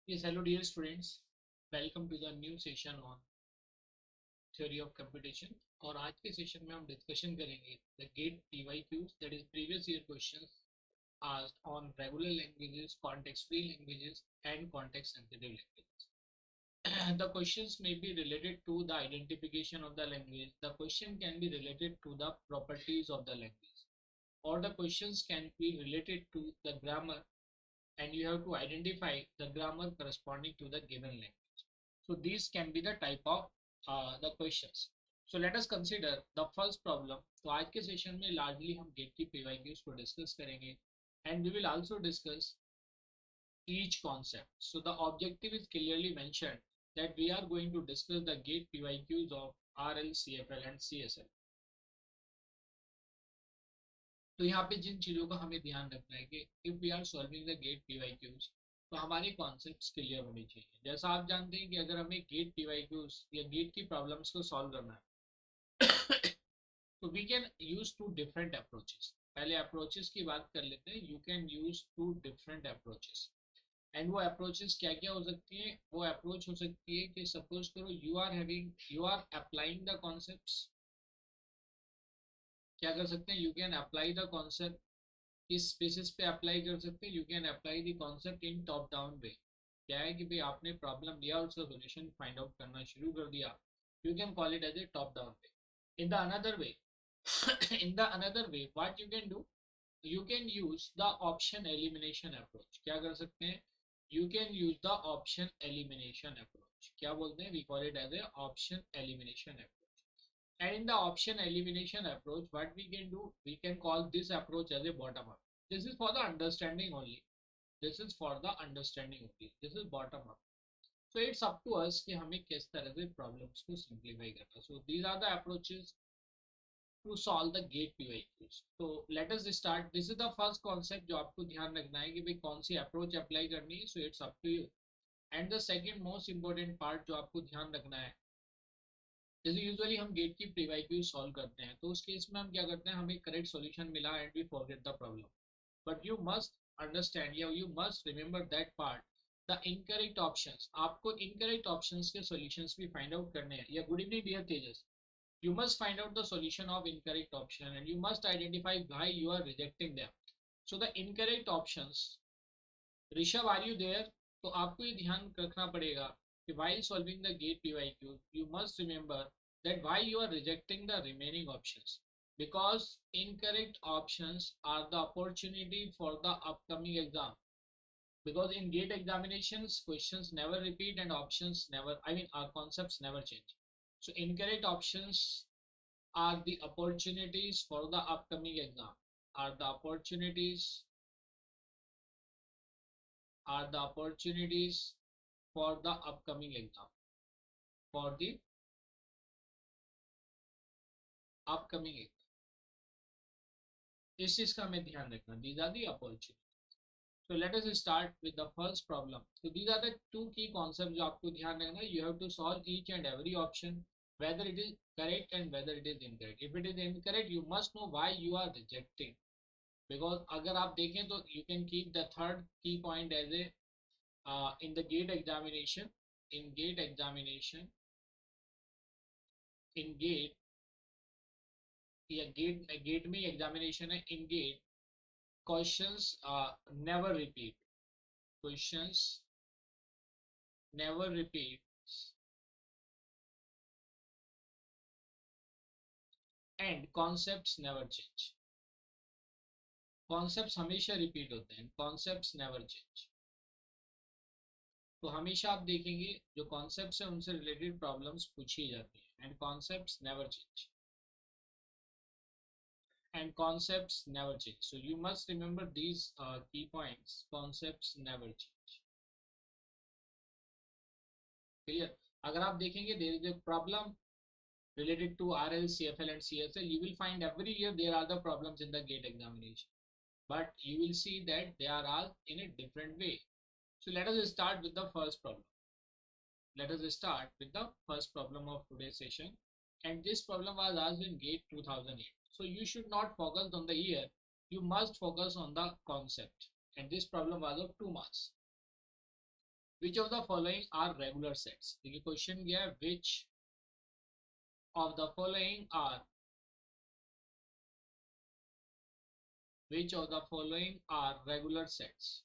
Yes, hello dear students. Welcome to the new session on theory of computation. और आज के session में हम डिस्कशन करेंगे the gate PYQs, that is previous year questions asked on regular languages, context free languages and context sensitive languages. The questions may be related to the identification of the language. The question can be related to the properties of the language, or the questions can be related to the grammar, and you have to identify the grammar corresponding to the given language. So these can be the type of the questions. So let us consider the first problem. तो आज के session में largely हम gate की PYQs को discuss करेंगे, and we will also discuss each concept. So the objective is clearly mentioned that we are going to discuss the gate PYQs of RL, CFL and CSL. तो यहाँ पे जिन चीज़ों का हमें ध्यान रखना है कि if we are solving the GATE PYQs तो हमारे कॉन्सेप्ट्स क्लियर होने चाहिए। जैसा आप जानते हैं कि अगर हमें गेट पीवाईक्यूज या गेट की प्रॉब्लम्स को सॉल्व करना है तो we can use two different approaches. पहले अप्रोचेस की बात कर लेते हैं। You can use two different approaches, and वो अप्रोचेस क्या क्या हो सकती है? वो अप्रोच हो सकती है कि सपोज करो you are applying the concepts. क्या कर सकते हैं? You can apply the concept. किस बेसिस पे अप्लाई कर सकते हैं? You can apply the concept in top down way. क्या है कि भाई आपने प्रॉब्लम लिया और उसका सोल्यूशन फाइंड आउट करना शुरू कर दिया। You can call it as a top down way. In the another way in the another way what you can do, you can use the option elimination approach. क्या कर सकते हैं? You can use the option elimination approach. क्या बोलते हैं? We call it as a option elimination approach. And in the option elimination approach, what we can do, we can call this approach as a bottom up. This is for the understanding only. This is for the understanding only. This is bottom up. So it's up to us कि हमें किस तरह से problems को simplify करना. So these are the approaches to solve the gate PYQs. So let us start. This is the first concept जो आपको ध्यान रखना है कि भाई कौन सी approach apply करनी है. So it's up to you. And the second most important part जो आपको ध्यान रखना है, जैसे यूजुअली हम गेट की PYQ सॉल्व करते हैं तो उस केस में हम क्या करते हैं, हमें करेक्ट सॉल्यूशन मिला and we forget the problem. But you must understand या you must remember that part, the incorrect options. आपको इनकरेक्ट ऑप्शंस के सॉल्यूशंस भी फाइंड आउट करने हैं। Yeah good evening dear Tejas, you must find out the solution of incorrect option and you must identify why you are rejecting them. So the incorrect options, Rishabh are you there? तो आपको ये ध्यान रखना पड़ेगा कि while solving the gate PYQ you must remember that why you are rejecting the remaining options, because incorrect options are the opportunity for the upcoming exam. Because in gate examinations questions never repeat and options never, our concepts never change. So incorrect options are the opportunities for the upcoming exam, are the opportunities, are the opportunities for the upcoming exam, for the upcoming exam. इस चीज का हमें ध्यान रखना। These are the opportunities. So let us start with the first problem. So these are the two key concepts जो आपको ध्यान रखना है. You have to solve each and every option, whether it is correct and whether it is incorrect. If it is incorrect, you must know why you are rejecting. Because अगर आप देखें तो you can keep the third key point as a in the gate examination, in gate examination, in gate या GATE में examination है, in GATE questions never repeat, questions never repeat and concepts never change. Concepts हमेशा repeat होते हैं, concepts never change. तो हमेशा आप देखेंगे जो कॉन्सेप्ट्स हैं उनसे रिलेटेड प्रॉब्लम्स पूछी जाती हैं, and concepts never change, and concepts never change. So you must remember these key points. Concepts never change. Clear? अगर आप देखेंगे there is a problem related to RL, CFL and CSL, you will find every year there are the problems in the gate examination, but you will see that they are all in a different way. So let us start with the first problem. Let us start with the first problem of today's session, and this problem was asked in GATE 2008. So you should not focus on the year, you must focus on the concept, and this problem was of 2 marks. Which of the following are regular sets. देखिए question क्या है, which of the following are, which of the following are regular sets.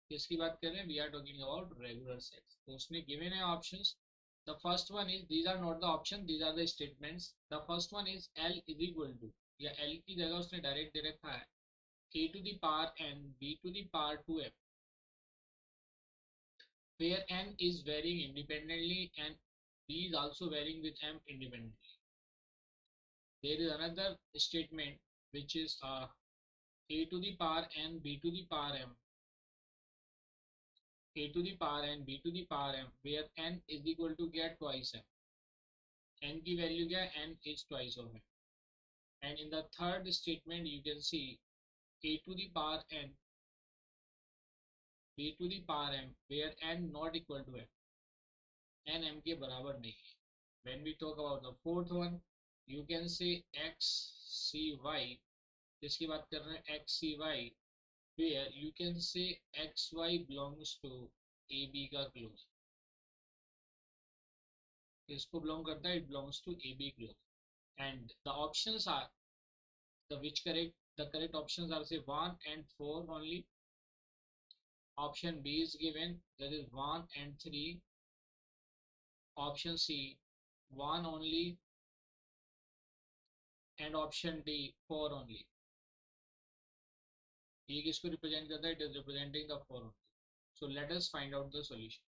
किसकी बात कर रहे हैं, we are talking about regular sets. तो उसमें गिवन है options. The first one is, these are not the option, these are the statements. The first one is L is equal to, या L की जगह उसने डायरेक्ट दे रखा है a to the power n b to the power 2m, where n is varying independently and b is also varying with m independently. There is another statement which is a to the power n b to the power m, a to the power n b to the power m, where n is equal to get twice m. n की value क्या है, n is twice of m. And in the third statement you can see a to the power n b to the power m, where n not equal to m, n m के बराबर नहीं है. When we talk about the fourth one, you can say x c y, जिसकी बात कर रहे हैं x c y, where you can say x y belongs to a b का क्लोज. किसको बिलोंग करता है, it belongs to a b close. And the options are, the correct options are say 1 and 4 only. Option B is given, that is 1 and 3. Option C 1 only, and option D 4 only. ये किसको represent करता है, it is representing the 4 only. So let us find out the solution.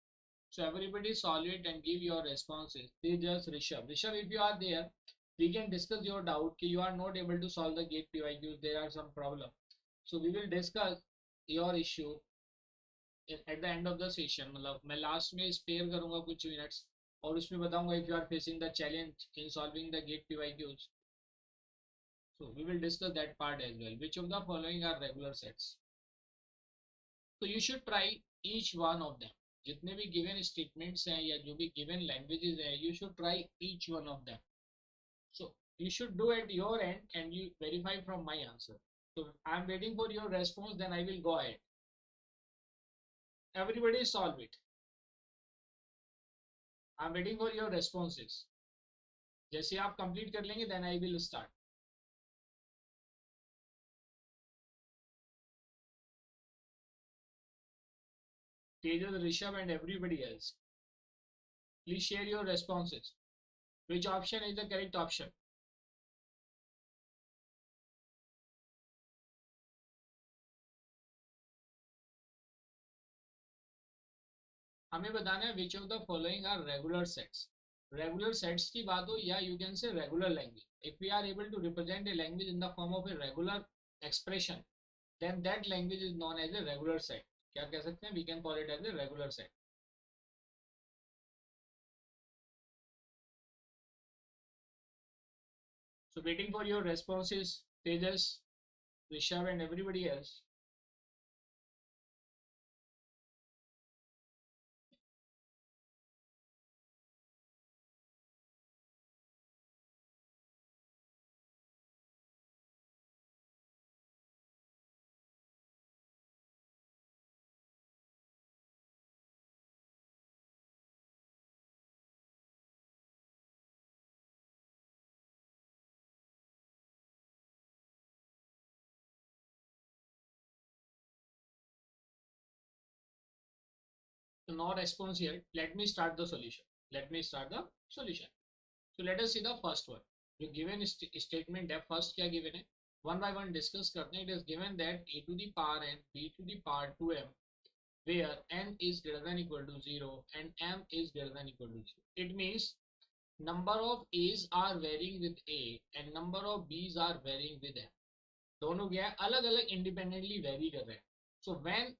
So everybody solve it and give your responses. They just Rishabh, if you are there, we can discuss your doubt कि you are not able to solve the gate PYQs, there are some problem. So we will discuss your issue at the end of the session. मतलब मैं last में spare करूंगा कुछ minutes और उसमें बताऊंगा if you are facing the challenge in solving the gate PYQs. So we will discuss that part as well. Which of the following are regular sets? So you should try each one of them. जितने भी given statements हैं या जो भी given languages हैं, you should try each one of them. So you should do at your end and you verify from my answer. So I'm waiting for your response, then I will go ahead. Everybody solve it. I'm waiting for your responses. जैसे आप complete कर लेंगे, then I will start. Tejas, Rishabh and everybody else, please share your responses. Which option is the correct option? हमें बताना है which of the following are regular sets. Regular sets की बात हो या you can say regular language. If we are able to represent a language in the form of a regular expression, then that language is known as a regular set. क्या कह सकते हैं? We can call it as a regular set. So waiting for your responses, Tejas, Rishabh and everybody else. So no response here. Let me start the solution. So let us see the first one. जो given statement है, first क्या given है, one by one discuss करते हैं. It is given that a to the power n b to the power 2m, where n is greater than equal to 0 and m is greater than equal to 0. It means number of a's are varying with a and number of b's are varying with m. दोनों क्या है, अलग अलग independently vary कर रहे हैं. So when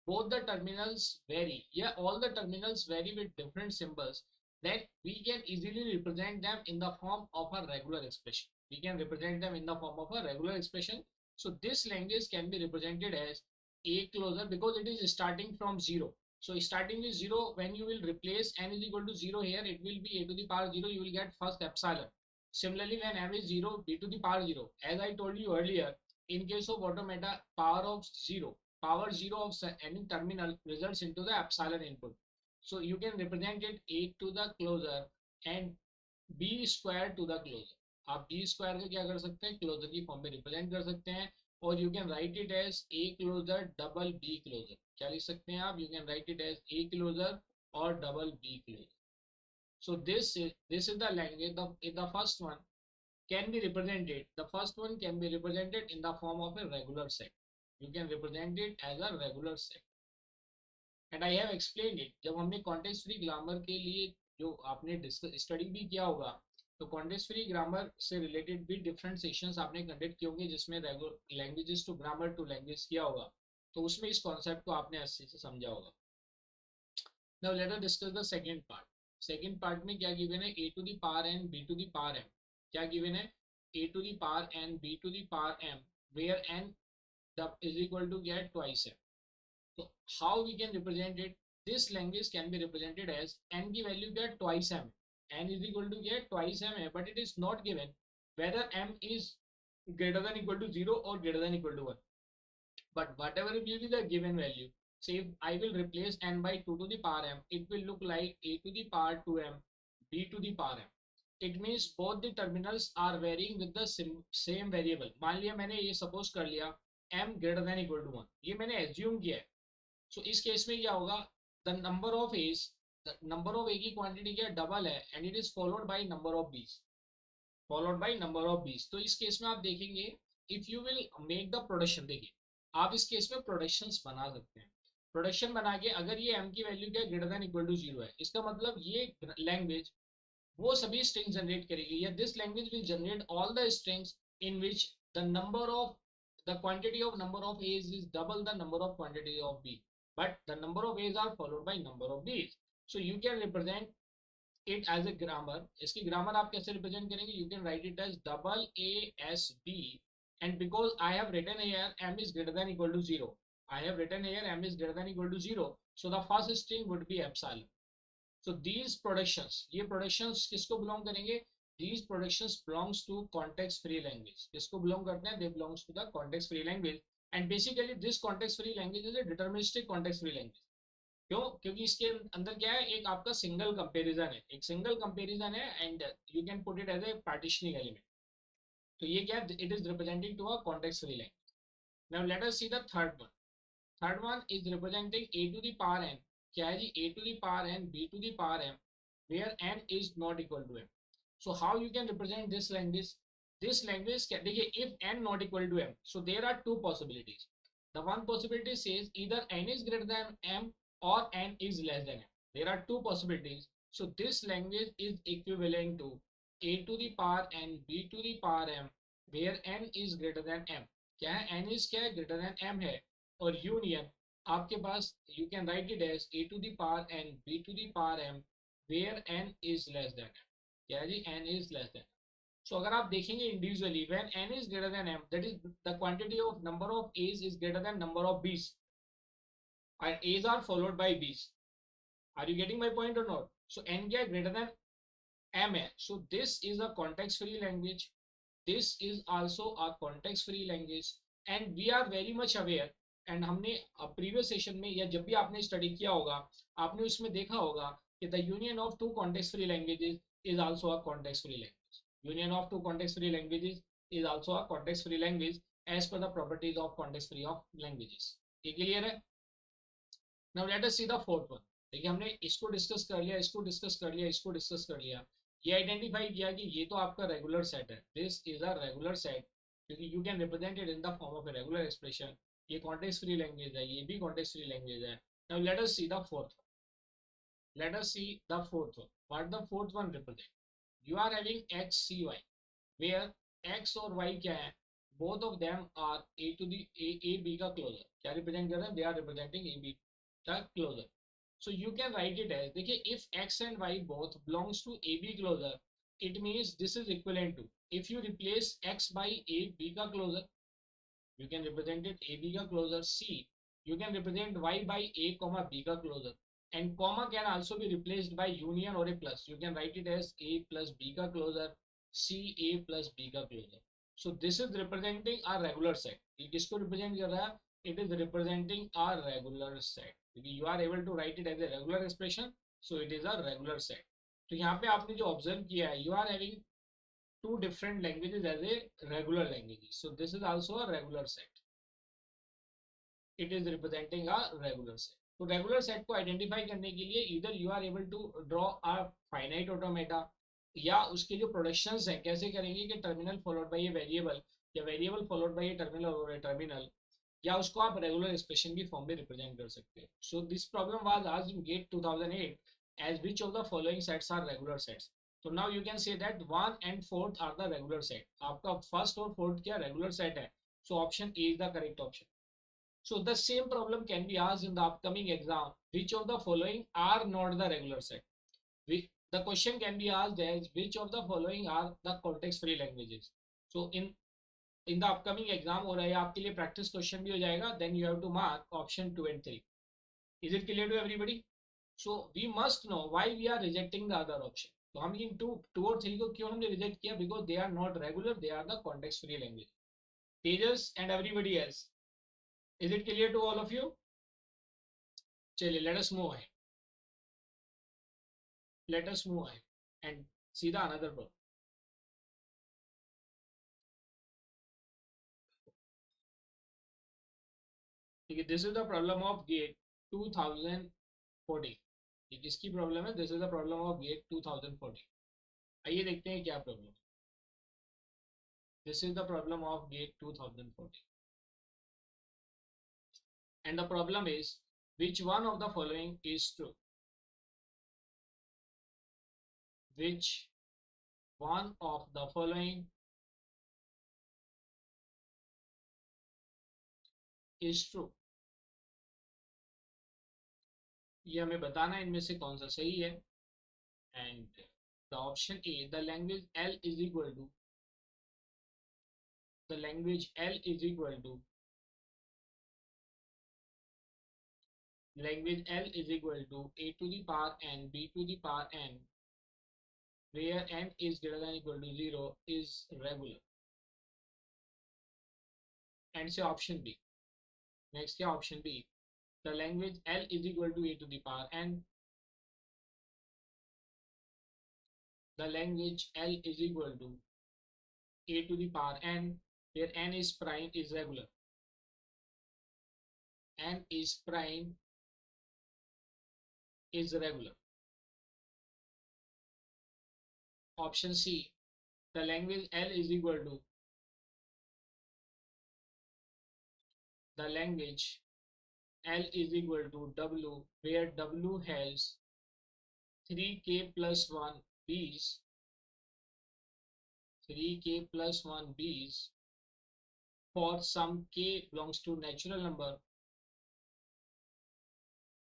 both the terminals vary, yeah, all the terminals vary with different symbols, then we can easily represent them in the form of a regular expression. So this language can be represented as a closer because it is starting from 0. So starting with 0, when you will replace n is equal to 0 here, it will be a to the power 0, you will get first epsilon. Similarly, when m is 0, b to the power 0. As I told you earlier, in case of automata, power of 0, power 0 of any terminal results into the epsilon input. So you can represent it a to the closer and b square to the closer. आप b square को क्या कर सकते हैं, closure की form में represent कर सकते हैं, और you can write it as a closer double b closer. क्या लिख सकते हैं आप, you can write it as a closer और double b closer. So this is the language. The first one can be represented. The first one can be represented in the form of a regular set. You can represent it as a regular set. And I have explained it. जब हमने context free grammar के लिए जो आपने study भी किया होगा, तो context free grammar से related भी different sections आपने conduct किए होंगे, जिसमें languages to grammar to language किया होगा, तो उसमें इस concept को आपने अच्छे से समझा होगा. Now let us discuss the second part. Second part में क्या given है, a to the power n b to the power m. क्या given है, a to the power n b to the power m, where n is equal to get twice m. So how we can represent it? This language can be represented as n की value get twice m. n is equal to get twice m है, but it is not given whether m is greater than equal to 0 or greater than equal to 1. But whatever will be the given value, say if I will replace n by 2 to the power m, it will look like a to the power 2m b to the power m. It means both the terminals are varying with the same variable. मान लिया मैंने ये suppose कर लिया m greater than equal to 1, ये मैंने assume किया है. So इस केस में क्या होगा, the number of a's, the number of a की quantity क्या डबल है, and it is followed by number of b's, followed by number of b's. तो इस केस में आप देखेंगे, if you will make the production, देखिए आप इस केस में प्रोडक्शंस बना सकते हैं. प्रोडक्शन बना के अगर ये m की वैल्यू क्या ग्रेटर देन इक्वल टू 0 है, इसका मतलब ये लैंग्वेज वो सभी स्ट्रिंग जनरेट करेगी, या this language will generate all the strings in which the number of the quantity of number of a's is double the number of quantity of b, but the number of a's are followed by number of b's. So you can represent it as a grammar. इसकी grammar आप कैसे represent करेंगे, you can write it as double a s b, and because I have written here m is greater than equal to 0, I have written here m is greater than equal to 0, so the first string would be epsilon. So these productions, ये productions किसको belong करेंगे, these productions belongs to context free language. किसको belong करते हैं, they belongs to the context free language, and basically this context free language is a deterministic context free language. क्यों, क्योंकि इसके अंदर क्या है, एक आपका सिंगल कंपैरिजन है, एक सिंगल कंपैरिजन है, and you can put it as a partitioning element. तो ये क्या, it is representing to a context free language. Now let us see the third one. Third one is representing a to the power n. क्या है जी, a to the power n b to the power m, where n is not equal to m. So how you can represent this language? This language can, देखिए, if n not equal to m, so there are two possibilities. The one possibility says either n is greater than m or n is less than m. There are two possibilities. So this language is equivalent to a to the power n b to the power m, where n is greater than m. क्या है, n is क्या है, greater than m है, और union आपके पास you can write it as a to the power n b to the power m, where n is less than m. क्या है जी, n is less than. So अगर आप देखेंगे individually, when n is greater than m, that is the quantity of number of a's is greater than number of b's, and a's are followed by b's. Are you getting my point or not? So n क्या greater than m है. So this is a context free language. This is also a context free language, and we are very much aware. And हमने previous session में या जब भी आपने study किया होगा, आपने उसमें देखा होगा कि the union of two context free languages is also a context free language. Union of two context free languages is also a context free language as per the properties of context free of languages. ये clear है? Now let us see the fourth one. देखिए हमने इसको discuss कर लिया, इसको discuss कर लिया, इसको डिस्कस कर लिया. ये आइडेंटिफाई किया कि ये तो आपका रेगुलर सेट है, this is a regular set, क्योंकि you can represent it in the form of a regular expression. ये कॉन्टेक्स्ट फ्री लैंग्वेज है, ये भी कॉन्टेक्स्ट फ्री लैंग्वेज है. Now let us see the fourth one. Let us see the fourth one. What the fourth one represent? You are having x c y, where x और y क्या है, both of them are a to the a b का closure. क्या represent कर रहे हैं, they are representing a b का closure. So you can write it as, देखिए, if x and y both belongs to a b closer, it means this is equivalent to, if you replace x by a b का closer, you can represent it a b का closer. C, you can represent y by a comma b का closer, and comma can also be replaced by union or a plus. You can write it as a plus b का closer, c a plus b का closer. So this is representing a regular set. ये किसको represent कर रहा है, it is representing a regular set. You are able to write it as a regular expression, so it is a regular set. तो यहाँ पे आपने जो ऑब्जर्व किया है, you are having two different languages as a regular languages, so this is also a regular set. It is representing a regular set. तो regular set को identify करने के लिए इधर you are able to draw a finite automata, या उसके जो productions हैं कैसे करेंगे कि terminal followed by a variable, या variable followed by a terminal और ए टर्मिनल, या उसको आप रेगुलर एक्सप्रेशन की फॉर्म में रिप्रेजेंट कर सकते हैं. So this problem was asked in GATE 2008 as which of the following sets are regular sets. So now you can say that 1 and 4th are the regular set. आपका first और fourth क्या regular set है, so option A is the correct option. So the same problem can be asked in the upcoming exam. Which of the following are not the regular set? The question can be asked as which of the following are the context-free languages. So in the upcoming exam और ये आपके लिए practice question भी हो जाएगा. Then you have to mark option 2 and 3. Is it clear to everybody? So we must know why we are rejecting the other option. तो हम इन two और 3 को क्यों हमने reject किया? Because they are not regular. They are the context-free language. Tejas and everybody else. Is it clear to all of you? चलिए let us move ahead. Let us move ahead and see the another problem. ठीक है, this is the problem of GATE 2014. ये किसकी problem है? This is the problem of GATE 2014. आइए देखते हैं क्या प्रॉब्लम है. This is the problem of GATE 2014. And the problem is which one of the following is true? Which one of the following is true? ये हमें बताना है इनमें से कौन सा सही है. And the option A, the language L is equal to language L is equal to A to the power n, B to the power n, where n is greater than equal to 0 is regular. And say option B. Next क्या option B, the language L is equal to A to the power n, the language L is equal to A to the power n, where n is prime is regular. N is prime is regular. Option C, the language L is equal to the language L is equal to W, where W has 3k plus 1 b's, 3k plus 1 b's for some k belongs to natural number,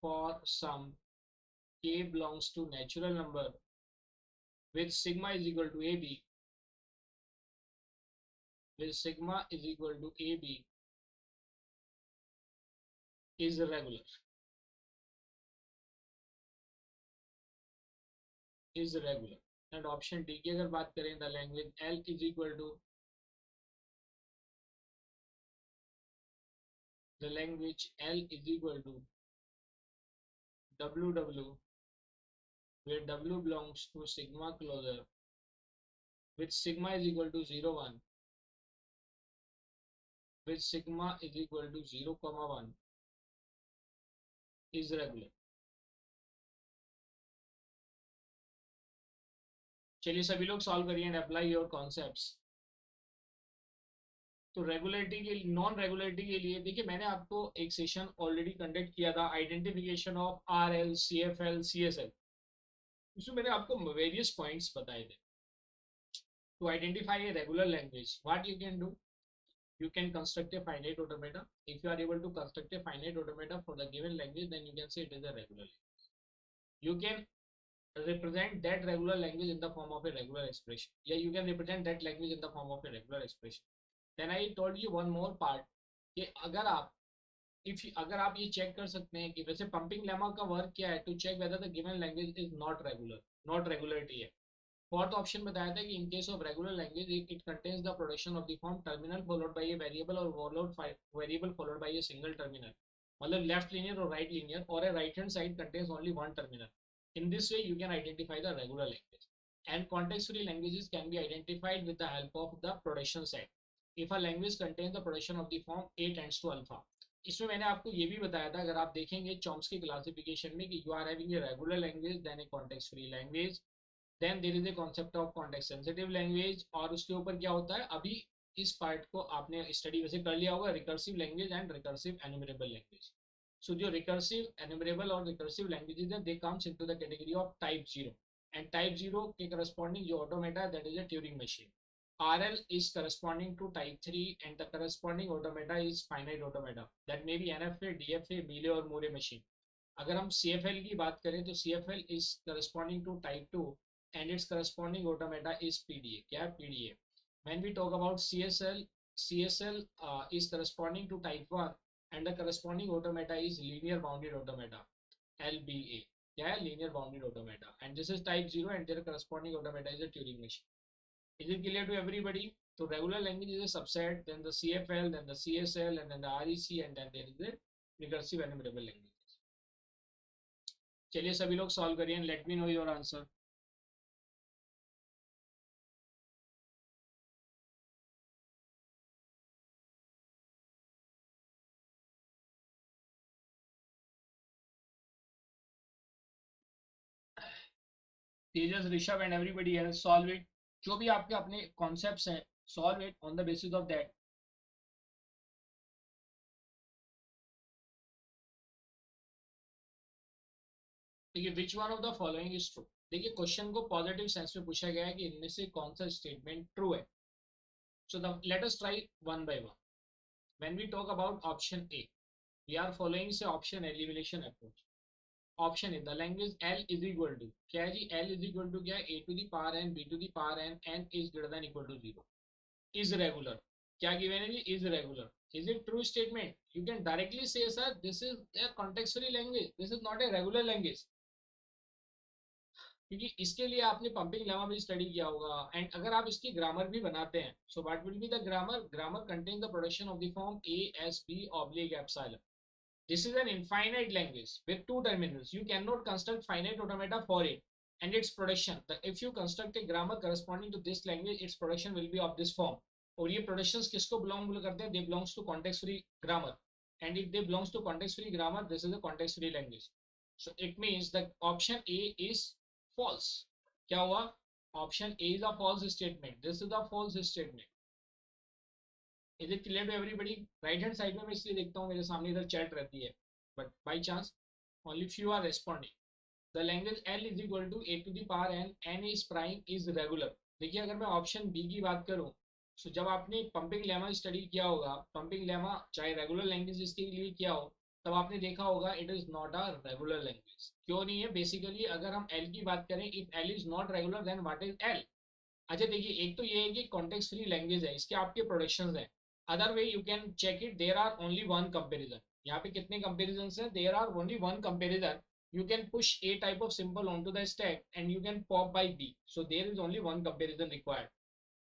for some k belongs to natural number with sigma is equal to AB, with sigma is equal to AB is regular. Is regular. And option D की अगर बात करें, the language L is equal to the language L is equal to WW, where W belongs to sigma closure with sigma is equal to 0 1, with sigma is equal to 0 1 is regular. चलिए सभी लोग solve करिए and apply your concepts. तो regularity के non regularity के लिए देखिए मैंने आपको एक सेशन ऑलरेडी कंडक्ट किया था, identification of RL, CFL, CSL. इसमें मैंने आपको वेरियस पॉइंट्स बताए थे. To identify a regular language, what you can do? You can construct a finite automata. If you are able to construct a finite automata for the given language, then you can say it is a regular language. You can represent that regular language in the form of a regular expression. Yeah, you can represent that language in the form of a regular expression. Then I told you one more part कि अगर आप ये check कर सकते हैं कि वैसे pumping lemma का वर्क क्या है, to check whether the given language is not regular, not regularity है. फोर्थ ऑप्शन बताया था कि in case of regular language it contains the production of the form terminal followed by a variable और variable followed by a single terminal, मतलब left linear और right linear, और a right hand side contains only one terminal. In this way you can identify the regular language, and context free languages can be identified with the help of the production set. If a language contains the production of the form a tends to alpha. इसमें मैंने आपको ये भी बताया था, अगर आप देखेंगे चॉम्स्की क्लासिफिकेशन में, कि you are having a regular language then a context free language then there is a concept of context sensitive language, और उसके ऊपर क्या होता है, अभी इस पार्ट को आपने स्टडी वैसे कर लिया होगा, recursive language and recursive enumerable language. So जो recursive, enumerable और recursive languages है, they comes into the category of type 0. And type 0 के corresponding जो automata है, that is a Turing machine. RL is corresponding to type 3 and the corresponding automata is finite automata. That may be NFA, DFA, Mealy और Moore machine. अगर हम CFL की बात करें तो CFL is corresponding to type 2 and its corresponding automata is PDA. क्या है PDA? When we talk about CSL, CSL is corresponding to type 1 and the corresponding automata is linear bounded automata, LBA. क्या है? Linear bounded automata. And this is type 0 and their corresponding automata is a Turing machine. Is it clear to everybody? So regular language is a subset, then the CFL, then the CSL, and then the REC, and then there is the recursive enumerable languages. चलिए सभी लोग solve करिए, let me know your answer. Tejas, Rishabh and everybody else solve it. जो भी आपके अपने concepts हैं, solve it on the basis of that. देखिए which one of the following is true. देखिए क्वेश्चन को पॉजिटिव सेंस में पूछा गया है कि इनमें से कौन सा स्टेटमेंट ट्रू है. So let us try one by one. When we talk about option A, we are following say option elimination approach. Option A, the language L is equal to, क्या है जी, एल इज इक्वल टू क्या है, A to the power N, B to the power N, N is greater than equal to 0. Is regular, क्या given है जी, is regular. Is it true statement? You can directly से sir this is a context free language, this is not a regular language, क्योंकि इसके लिए आपने pumping lemma भी study किया होगा. एंड अगर आप इसकी ग्रामर भी बनाते हैं, so what will be the grammar? Grammar contain the production of the form a S b oblique epsilon. This is an infinite language with two terminals. You cannot construct finite automata for it and its production. If you construct a grammar corresponding to this language, its production will be of this form. और ये productions किसको belong करते हैं? They belongs to context free grammar. And if they belongs to context free grammar, this is a context free language. So it means that option A is false. क्या हुआ? Option A is a false statement. This is a false statement. Is it clear to everybody? Right hand side में मैं इसलिए देखता हूँ, मेरे सामने इधर चैट रहती है, but by chance only few are responding. The language L is equal to a to the power n, n is prime is regular. देखिए अगर मैं ऑप्शन बी की बात करूँ, तो जब आपने पंपिंग लेमा स्टडी किया होगा, पंपिंग लेमा चाहे रेगुलर लैंग्वेज इसके लिए किया हो, तब आपने देखा होगा it is not a regular language. क्यों नहीं है? बेसिकली अगर हम एल की बात करें, if L is not regular then what is L? अच्छा देखिए, एक तो ये है कि कॉन्टेक्स्ट फ्री लैंग्वेज है, इसके आपके प्रोडक्शंस हैं. Other way you can check it, there are only one comparison. यहाँ पे कितने कंपैरिजंस हैं? There are only one comparison. You can push a type of symbol onto the stack and you can pop by b. So there is only one comparison required.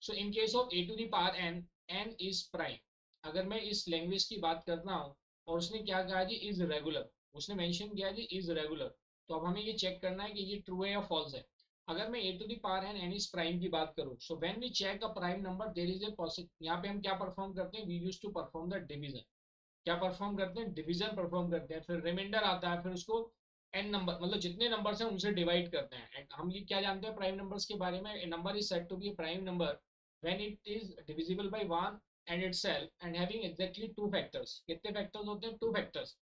So in case of a to the power n, n is prime. अगर मैं इस language की बात करता हूँ और उसने क्या कहा जी, इज रेगुलर, उसने मेंशन किया जी इज रेगुलर, तो अब हमें ये चेक करना है कि ये ट्रू है या फॉल्स है. अगर मैं a to the power n, n is prime की बात करूँ, so when we check a prime number there is a possible, यहाँ पे हम क्या परफॉर्म करते हैं, we used to perform the division. क्या परफॉर्म करते हैं? डिवीजन परफॉर्म करते हैं. फिर रिमाइंडर आता है, फिर उसको एन नंबर, मतलब जितने नंबर्स हैं उनसे डिवाइड करते हैं. एंड हम ये क्या जानते हैं प्राइम नंबर्स के बारे में? A number is said to be prime number when it is divisible by one and itself and having exactly two factors. कितने फैक्टर्स होते हैं? Two factors.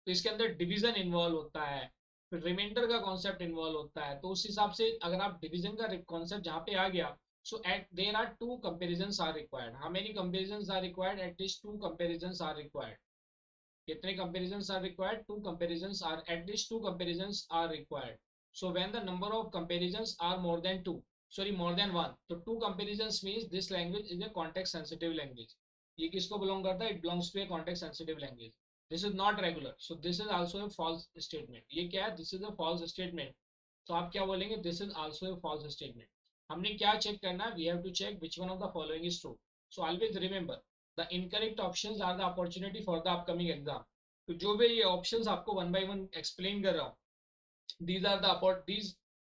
तो इसके अंदर डिवीजन इन्वॉल्व होता है, फिर रिमाइंडर का कॉन्सेप्ट इन्वॉल्व होता है. तो उस हिसाब से अगर आप डिवीजन का कॉन्सेप्ट जहाँ पे आ गया, so there are two comparisons are required. How many comparisons are required? At least two comparisons are required. कितने comparisons are required? Two comparisons are, at least two comparisons are required. So when the number of comparisons are more than two, sorry more than one, so two comparisons means this language is a context sensitive language. ये किसको belong करता है? It belongs to a context sensitive language. This is not regular, so this is also a false statement. ये क्या है? This is a false statement. तो आप क्या बोलेंगे, this is also a false statement. हमने क्या चेक करना है, we have to check which one of the following is true. So always remember the incorrect options are the opportunity for the upcoming exam. तो जो भी ये options आपको one by one explain कर रहा हूँ, these are the these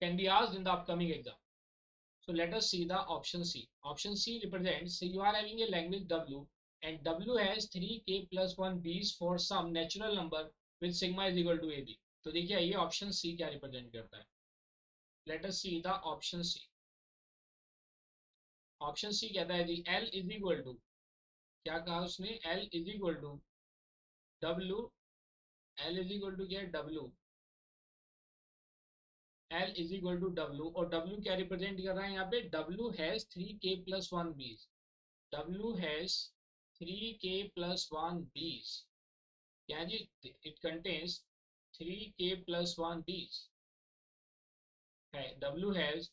can be asked in the upcoming exam. So let us see the option C. Option C represents, say you are having a language W and W has 3k plus 1 b's for some natural number with sigma is equal to AB. तो देखिए ये option C क्या represent करता है। Let us see the option C. Option C कहता है जी L is equal to, क्या कहा उसने, L is equal to W। L is equal to क्या है, W। L is equal to W और W क्या रिप्रेजेंट कर रहा है यहाँ पे, W has 3k plus 1 b's। W has 3k plus 1 b's। क्या जी, it contains 3k plus 1 b's है। W has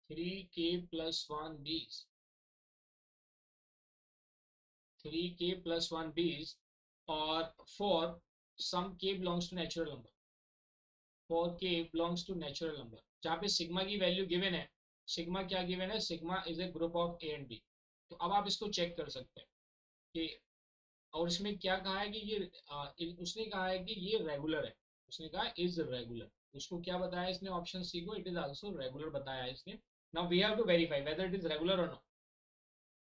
3k plus 1 b's, 3k plus 1 b's और for some k belongs to natural number, for k belongs to natural number, जहाँ पे sigma की value given है। Sigma क्या given है, sigma is a group of a and b. तो अब आप इसको चेक कर सकते हैं कि, और इसमें क्या कहा है कि ये उसने कहा है कि ये रेगुलर है। उसने कहा इज रेगुलर। उसको क्या बताया इसने, ऑप्शन सी को इट इज आल्सो रेगुलर बताया है इसने। Now we have to verify whether it is regular और not.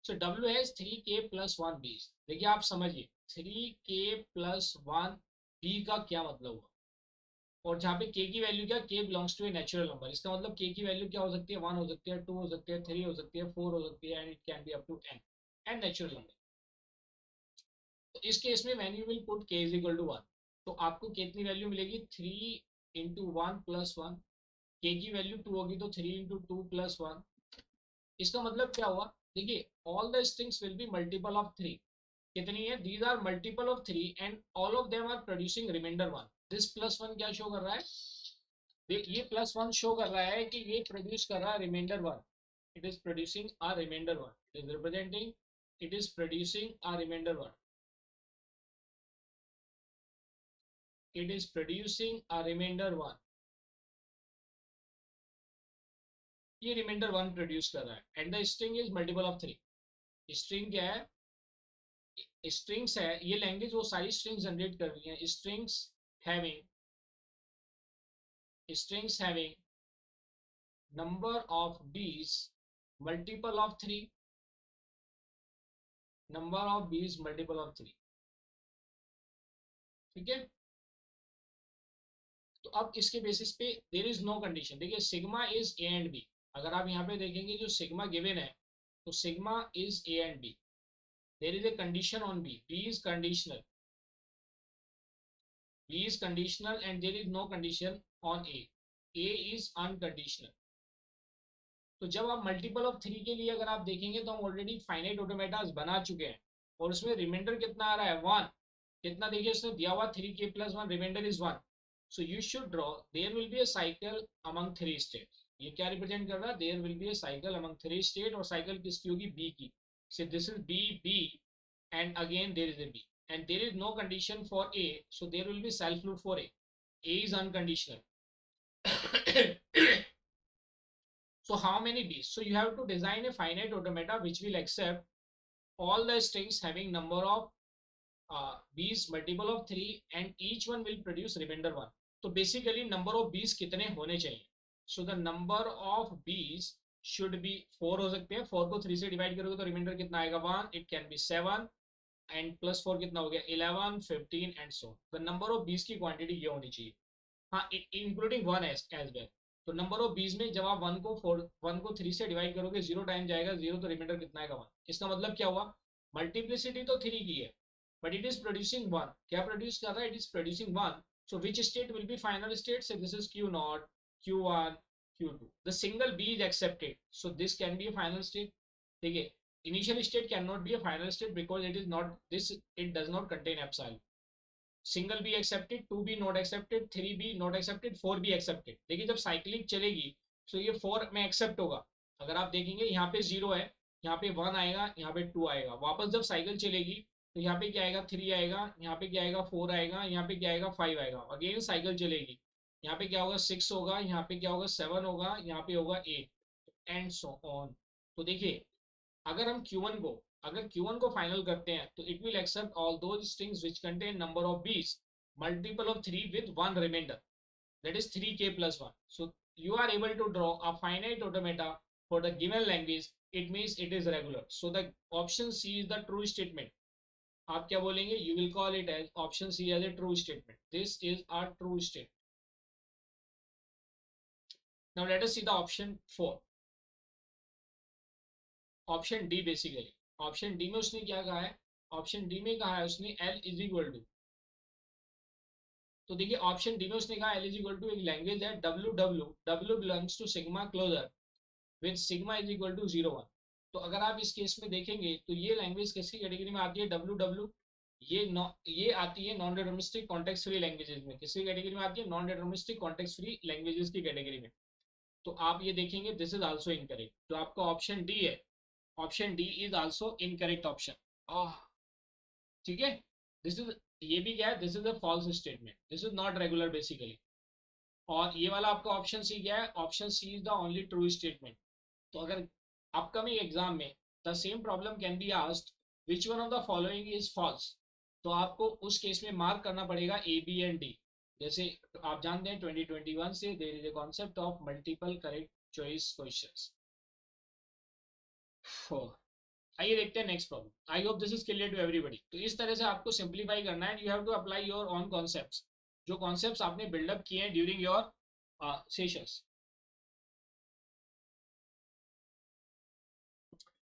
So W has 3k plus 1 B. देखिए आप समझिए 3k प्लस 1 बी का क्या मतलब हुआ, और जहाँ पे k की वैल्यू क्या, k belongs to a natural number. इसका मतलब k की वैल्यू क्या हो सकती है, 1 हो सकती है, 2 हो सकती है, 3 हो सकती है, 4 हो सकती है, and it can be up to n and natural number. तो इस केस में when you will put k is equal to 1, तो आपको कितनी वैल्यू मिलेगी, 3 इंटू 1 प्लस 1। k की वैल्यू 2 होगी तो 3 इंटू 2 प्लस 1। इसका मतलब क्या हुआ, देखिए all the strings will be multiple of 3। कितनी है, these are multiple of 3 and all of them are producing remainder 1। This plus 1 क्या शो कर रहा है, ये प्लस 1 शो कर रहा है कि ये प्रोड्यूस कर रहा है remainder 1। It is producing a remainder 1, it is representing, it is producing a remainder 1, it is producing a remainder 1। ये रिमाइंडर 1 प्रोड्यूस कर रहा है and the string is multiple of 3। String क्या है, स्ट्रिंग्स है, ये लैंग्वेज वो सारी स्ट्रिंग्स जनरेट कर रही है। Strings having number of b's multiple of 3, number of b's multiple of 3। ठीक है, तो अब इसके बेसिस पे देयर इज नो कंडीशन। देखिए sigma is a and b, अगर आप यहाँ पे देखेंगे जो सिग्मा गिवन है, तो sigma is a and b. there is a condition on b, b is conditional, b is conditional and there is no condition on a is unconditional। तो जब आप मल्टीपल ऑफ 3 के लिए अगर आप देखेंगे तो हम ऑलरेडी फाइनाइट ऑटोमेटास बना चुके हैं और उसमें रिमाइंडर कितना आ रहा है, 1। कितना देखिए उसने दिया हुआ 3k plus 1, remainder is 1। So you should draw, there will be a cycle among 3 states. ये क्या रिप्रेजेंट कर रहा है, there will be a cycle among 3 state, और साइकिल किसकी होगी, बी की। So this is b b and again there is a b and there is no condition for a, so there will be self loop for a is unconditional। So how many b's, so you have to design a finite automata which will accept all the strings having number of b's multiple of 3 and each one will produce remainder 1। तो basically number of b's कितने होने चाहिए, so the number of b's should be 4 हो सकते हैं। 4 को 3 से divide करोगे तो रिमाइंडर कितना आएगा, 1। It can B 7 and plus 4 कितना हो गया, 11, 15 and so. The number of बीज की क्वांटिटी ये होनी चाहिए, हाँ इंक्लूडिंग 1 एज वेल। तो नंबर ऑफ बीज में जब आप 1 को 3 से डिवाइड करोगे 0 टाइम जाएगा 0, तो रिमाइंडर कितना आएगा, 1। इसका मतलब क्या हुआ, मल्टीप्लिसिटी तो 3 की है बट इट इज प्रोड्यूसिंग 1। क्या प्रोड्यूस कर रहा है, it is producing 1। So which state will be final state, say this is Q0, Q1, Q2। The single B is accepted, so this can be a final state. देखिए initial state cannot be a final state because it is not this, it does not contain epsilon। Single be accepted, 2b not accepted, 3b not accepted, 4b accepted. देखिए जब cyclic चलेगी तो ये 4 में accept होगा। अगर आप देखेंगे यहाँ पे 0 है, यहाँ पे 1 आएगा, यहाँ पे 2 आएगा। वापस जब साइकिल चलेगी तो यहाँ पे क्या आएगा, 3 आएगा, यहाँ पे क्या आएगा, 4 आएगा, यहाँ पे क्या आएगा, 5 आएगा। अगेन साइकिल चलेगी यहाँ पे क्या होगा 6 होगा, यहाँ पे क्या होगा 7 होगा, यहाँ पे होगा 8 एंड सो ऑन। तो देखिए अगर हम Q1 को फाइनल करते हैं तो it will accept all those strings which contain number of B's multiple of 3 with one remainder, that is 3k plus 1. So you are able to draw a finite automata for the given language. It means it is regular. So the option C is the true statement. आप क्या बोलेंगे? You will call it as option C as a true statement. This is a true statement. Now let us see the option 4. Option D basically, option D में उसने क्या कहा है? Option D में कहा है उसने L इज इक्वल टू, तो देखिए ऑप्शन डी में उसने कहा L इज इक्वल टू एक लैंग्वेज है W belongs to sigma closure with sigma is equal to 0 1। तो अगर आप इस केस में देखेंगे तो ये लैंग्वेज किसकी कैटेगरी में आती है? W ये आती है non deterministic context free languages में। किसकी कैटेगरी में आती है? Non deterministic context free languages की कैटेगरी में। तो आप ये देखेंगे दिस इज आल्सो इनकरेक्ट। तो आपका ऑप्शन डी है, option D is also incorrect option. ठीक है, दिस इज, ये भी क्या है? This is a false statement, this is not regular basically. और ये वाला आपका ऑप्शन सी क्या है? Option C is the only true statement. तो अगर अपकमिंग एग्जाम में the same problem can be asked which one of the following is false, तो आपको उस केस में मार्क करना पड़ेगा ए बी एंड डी। जैसे आप जानते हैं 2021 से there is a concept of multiple correct choice questions. आइए देखते हैं next problem. I hope this is clear to everybody. तो इस तरह से आपको सिंप्लीफाई करना है, you have to apply your own concepts, जो कॉन्सेप्ट्स आपने बिल्डअप किए हैं ड्यूरिंग योर सेशंस।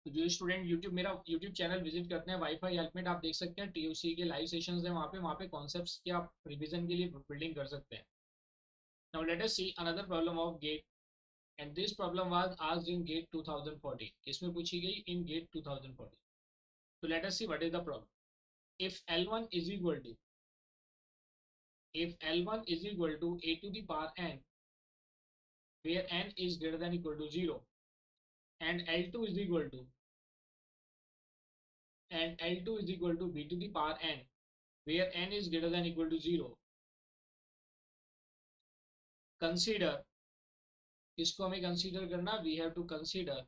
तो जो स्टूडेंट मेरा यूट्यूब चैनल विजिट करते हैं वाईफाई हेल्पमेट, आप देख सकते हैं टीओसी के लाइव सेशंस हैं वहाँ पे कॉन्सेप्ट्स के आप रिवीजन के लिए बिल्डिंग कर सकते हैं। Now let us see another problem of GATE, and this problem was asked in GATE 2014। इसमें पूछी गई इन गेट 2014। तो let us see what is the problem. If L1 is equal to, if L1 is equal to a to the power n where n is greater than equal to 0, and L2 is equal to, and L2 is equal to b to the power n where n is greater than equal to 0, consider, इसको हमें consider करना, we have to consider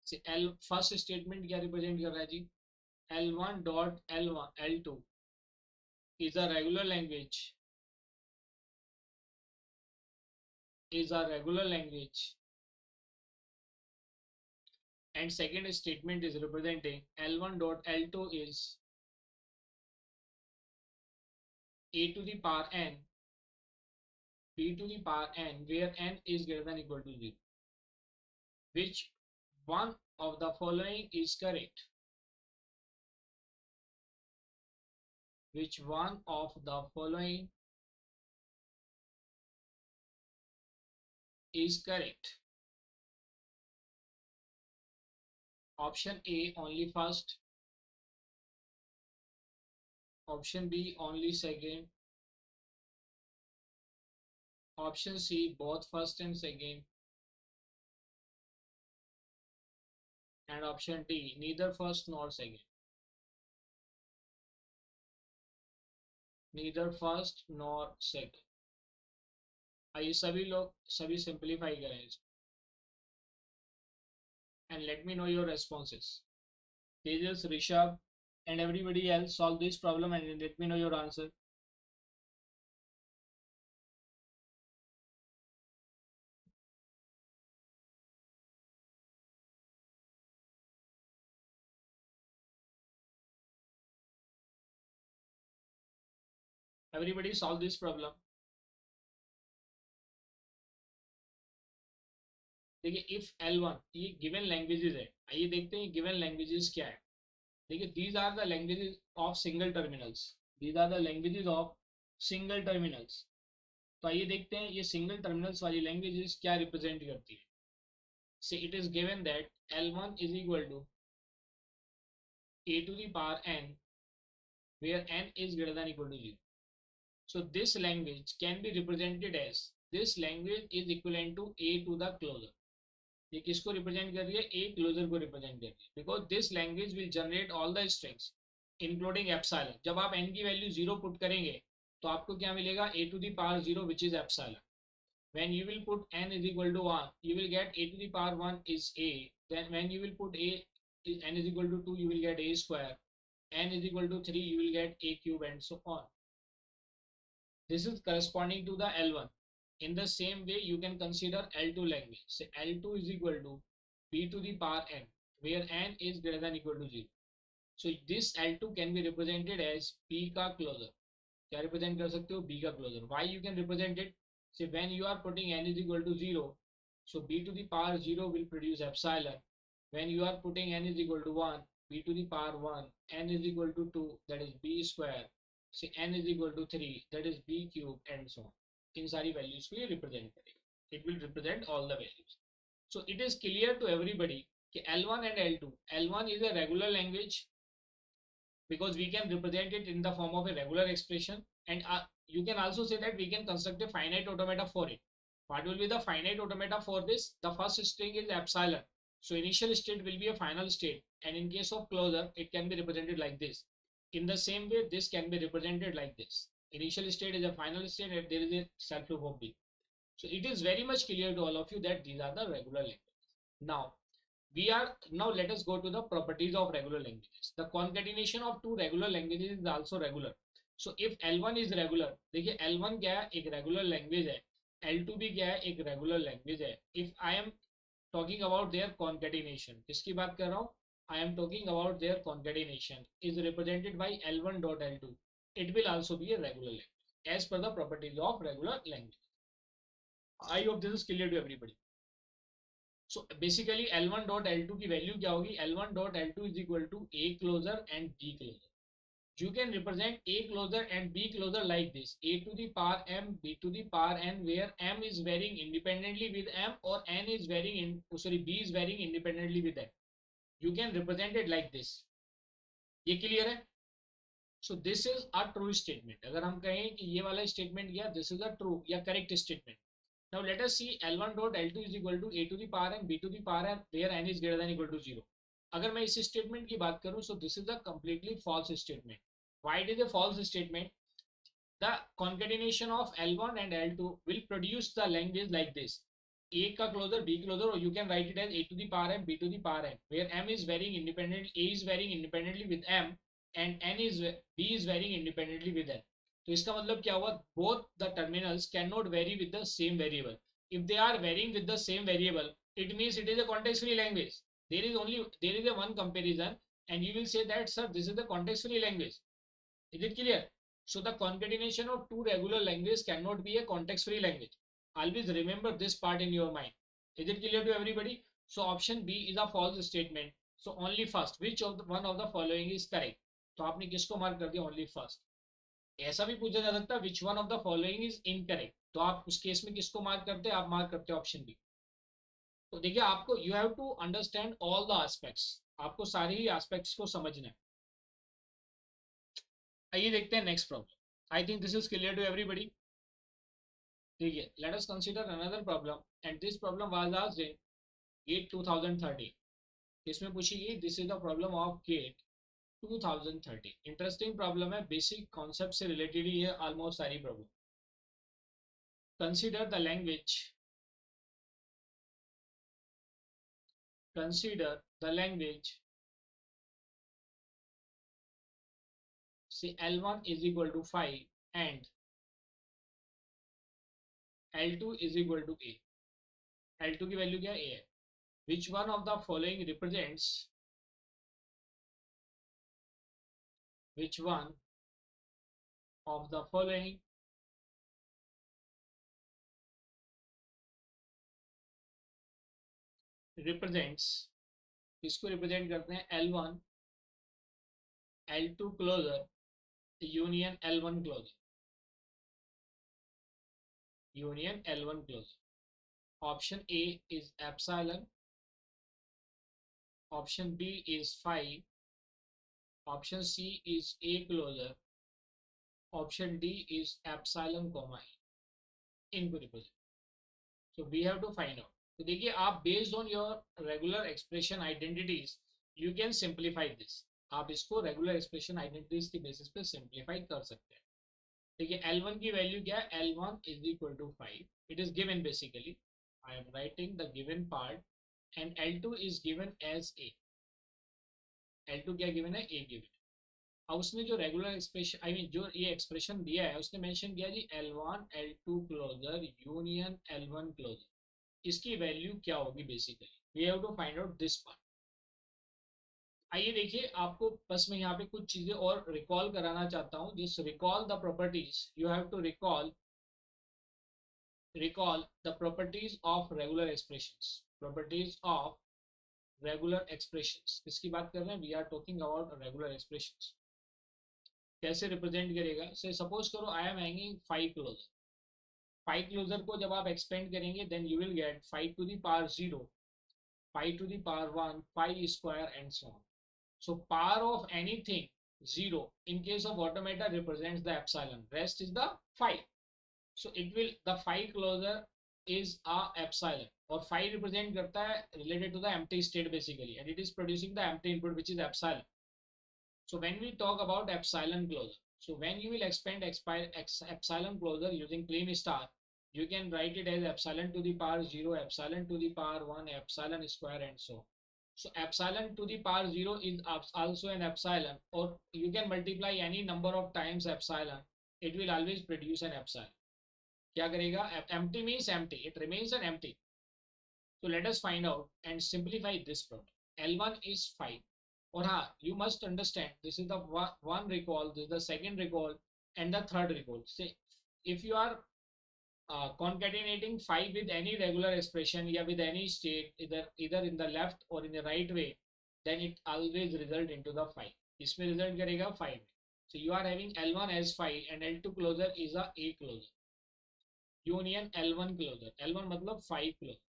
से L, first statement क्या represent कर रहा है जी? L1 dot L2 is a regular language, is a regular language, and second statement is representing L1 dot L2 is a to the power n b to the power n where n is greater than equal to 0. Which one of the following is correct? Which one of the following is correct? Option A only first, option B only second, option C both first and second, and option D neither first nor second. Neither first nor second. आइए सभी लोग सभी simplify करें and let me know your responses. Tejas, Rishabh, and everybody else solve this problem and let me know your answer. Everybody solve this problem. देखिए if L1, ये given languages है, आइए देखते हैं गिवन लैंग्वेजेस क्या है। देखिए these are the languages of single terminals, these are the languages of single terminals. तो आइए देखते हैं ये सिंगल टर्मिनल्स वाली लैंग्वेजेस क्या रिप्रेजेंट करती है। Say it is given that L1 is equal to a to the power n where n is greater than equal to 0. So this language can be represented as, this language is equivalent to a to the closure. ये किसको represent कर रही है? A closure को represent कर रही है, because this language will generate all the strings including epsilon. जब आप n की वैल्यू 0 पुट करेंगे तो आपको क्या मिलेगा, a to the power 0 which is epsilon. When you will put n is equal to 1, you will get a to the power 1 is a. Then when you will put n is equal to 2, you will get a square. N is equal to 3, you will get a cube and so on. This is corresponding to the L1. In the same way, you can consider L2 language. Say L2 is equal to b to the power n, where n is greater than equal to 0. So this L2 can be represented as b का closure. क्या represent कर सकते हो, b का closure. Why you can represent it? Say when you are putting n is equal to 0, so b to the power 0 will produce epsilon. When you are putting n is equal to 1, b to the power 1, n is equal to 2, that is b square. Say n is equal to 3, that is b cube and so on. इन सारी values को ये represent करेगा. It will represent all the values. So it is clear to everybody कि L1 and L2. L1 is a regular language because we can represent it in the form of a regular expression, and you can also say that we can construct a finite automata for it. What will be the finite automata for this? The first string is epsilon. So initial state will be a final state, and in case of closure, it can be represented like this. In the same way, this can be represented like this. Initial state is a final state, and there is a self loop of B. So it is very much clear to all of you that these are the regular languages. Now let us go to the properties of regular languages. The concatenation of two regular languages is also regular. So if L1 is regular, देखिए L1 क्या है, एक regular language है, L2 भी क्या है, एक regular language है. If I am talking about their concatenation, किसकी बात कर रहा हूँ, I am talking about their concatenation is represented by L1 dot L2. It will also be a regular language as per the properties of regular language. I hope this is clear to everybody. So basically L1 dot L2 की value क्या होगी, L1 dot L2 is equal to A closure and B closure. You can represent A closure and B closure like this: A to the power m, B to the power n, where m is varying independently with m or n is varying B is varying independently with n. You can represent it like this. ये clear है? So this is a true statement. अगर हम कहें कि ये वाला statement क्या, this is a true या correct statement. Now let us see L1 dot L2 is equal to A to the power n, B to the power n, where n is greater than equal to 0. अगर मैं इस statement की बात करूं, so this is a completely false statement. Why it is a false statement? The concatenation of L1 and L2 will produce the language like this: A का closure, B closure, or you can write it as A to the power m, B to the power n, where m is varying independently, A is varying independently with m, and B is varying independently with n. तो इसका मतलब क्या हुआ, both the terminals cannot vary with the same variable. If they are varying with the same variable, it means it is a context free language. There is a one comparison, and you will say that, sir, this is the context free language. Is it clear? So the concatenation of two regular languages cannot be a context free language. Always remember this part in your mind. Is it clear to everybody? So option B is a false statement. So only first, which of one of the following is correct? तो आपने किसको mark कर दिया, only first. ऐसा भी पूछा जा सकता है विच one of the following is incorrect, तो आप उस केस में किसको मार्क करते हैं, आप मार्क करते हैं ऑप्शन बी. तो देखिए आपको you have to understand all the aspects, आपको सारे ही एस्पेक्ट्स को समझना है. आइए देखते हैं next problem. I think this is clear to everybody. देखिए let us consider another problem, and this problem was asked in GATE 2030. इसमें पूछी गई, this is the problem of GATE 2030. Interesting problem है, बेसिक कॉन्सेप्ट से related ही है almost सारी problem. Consider the language. Consider the language. Say L1 is equal to 5 and L2 is equal to A. L2 की value क्या है, A है. Which one of the following represents? Which one of the following represents? इसको represent करते हैं L1 L2 closure union L1 closure. Union L1 closure. Option A is epsilon. Option B is 5. Option C is A closure. Option D is epsilon comma E. इनको represent. So we have to find out. तो देखिए आप based on your regular expression identities you can simplify this. आप इसको regular expression identities के basis पे simplify कर सकते हैं. देखिए L1 की वैल्यू क्या है, L1 is equal to 5, it is given basically, I am writing the given part, and L2 is given as a, L2 क्या गिवन है, ए गिवन। अब उसने जो रेगुलर एक्सप्रेशन, आई मीन जो ये एक्सप्रेशन दिया है, उसने मेंशन किया जी L1 L2 closure union L1 closure, इसकी वैल्यू क्या होगी basically, we have to find out this part. आइए देखिए, आपको बस मैं यहाँ पे कुछ चीजें और रिकॉल कराना चाहता हूँ, जिस recall the properties, you have to recall the properties of regular expressions, properties of regular expressions, किसकी बात कर रहे हैं, we are talking about regular expressions. कैसे रिप्रेजेंट करेगा, से सपोज करो I am hanging 5 closure, 5 closure को जब आप एक्सपेंड करेंगे then you will get 5 to the power 0, 5 to the power 1, 5 square and so on. So power of anything 0 in case of automata represents the epsilon. Rest is the 5. So it will, the 5 closer is a epsilon, और 5 represent करता है related to the empty state basically, and it is producing the empty input which is epsilon. So when we talk about epsilon closure, so when you will expand epsilon closure using clean star, you can write it as epsilon to the power 0, epsilon to the power 1, epsilon square and so on. So epsilon to the power 0 is also an epsilon, or you can multiply any number of times epsilon, it will always produce an epsilon. क्या करेगा, empty means empty, it remains an empty. So let us find out and simplify this problem. L1 is 5. Or you must understand, this is the one recall, this is the second recall, and the third recall. Say, if you are concatenating 5 with any regular expression, or with any state, either in the left or in the right way, then it always result into the 5. इसमें result करेगा 5. So you are having L1 as 5 and L2 closer is a closer. Union L1 closer. L1 मतलब 5 closer.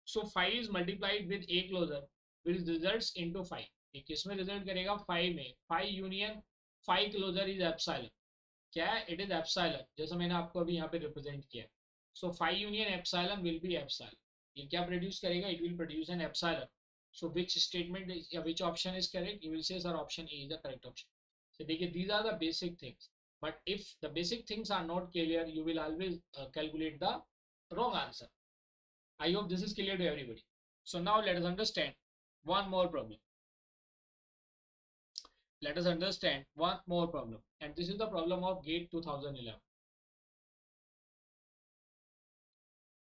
So 5 is multiplied with a closer which results into 5. ये किस में result करेगा, 5 में, 5 union 5 closure is epsilon, क्या है, it is epsilon, जैसा मैंने आपको अभी यहाँ पे रिप्रेजेंट किया। So 5 union epsilon will be epsilon, ये क्या प्रोड्यूस करेगा, it will produce an epsilon. So which statement या which option is correct, you will say sir option A is the correct option. So देखिए, these are the basic things, but if the basic things are not clear, you will always calculate the wrong answer. I hope this is clear to everybody. So now let us understand one more problem. Let us understand one more problem, and this is the problem of GATE 2011.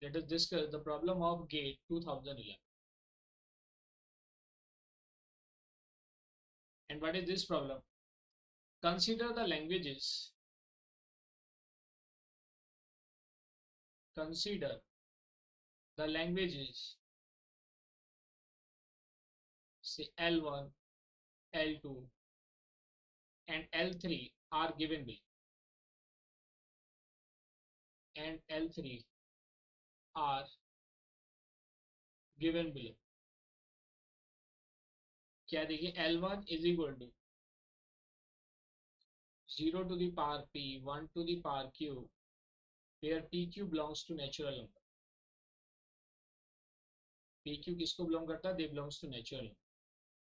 Let us discuss the problem of GATE 2011. And what is this problem? Consider the languages. Consider the languages, say L1, L2, and L3 are given below. And L3 are given below. क्या देखिए, L1 is equal to 0 to the power p, 1 to the power q, where pq belongs to natural number. pq किसको belong करता है, they belongs to natural number.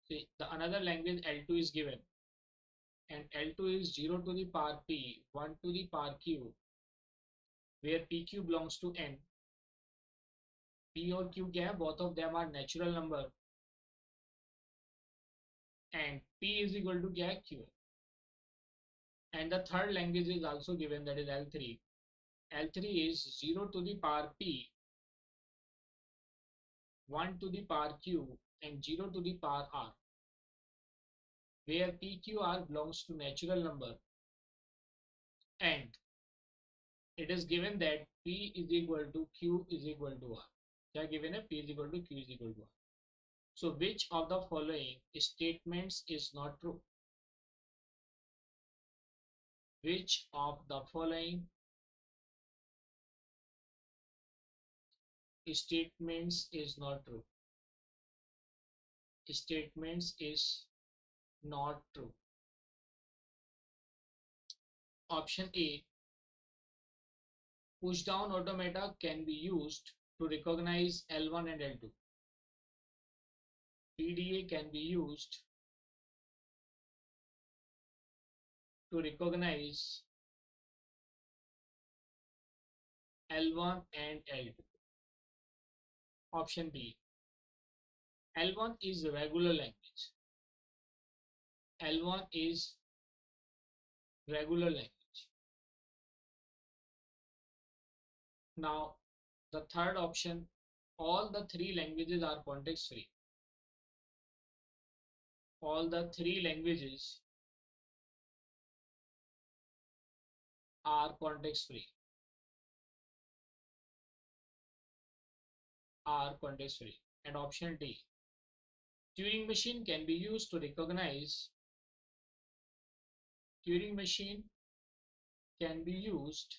See, the another language L2 is given, and L2 is 0 to the power p, 1 to the power q, where pq belongs to n. p और q क्या है, both of them are natural number, and p is equal to क्या है, q. And the third language is also given, that is L3. L3 is 0 to the power p, 1 to the power q, and 0 to the power r, where pqr belongs to natural number, and it is given that p is equal to q is equal to r. क्या given है, p is equal to q is equal to r. So which of the following statements is not true? Which of the following statements is not true? Statements is not true. Option A, push down automata can be used to recognize L1 and L2. PDA can be used to recognize L1 and L2. Option B. L1 is regular language. L1 is regular language. Now, the third option, all the three languages are context free. All the three languages are context free. Are context free. And option D, Turing machine can be used to recognize. Turing machine can be used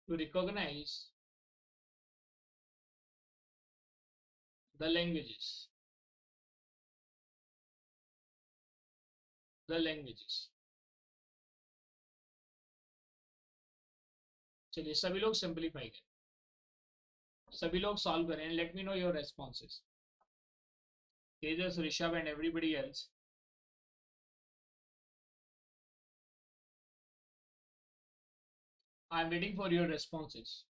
to recognize the languages. The languages. चलिए सभी लोग simplify करें, सभी लोग solve करें. Late me know your responses. Tejas, Rishabh and everybody else. I am waiting for your responses.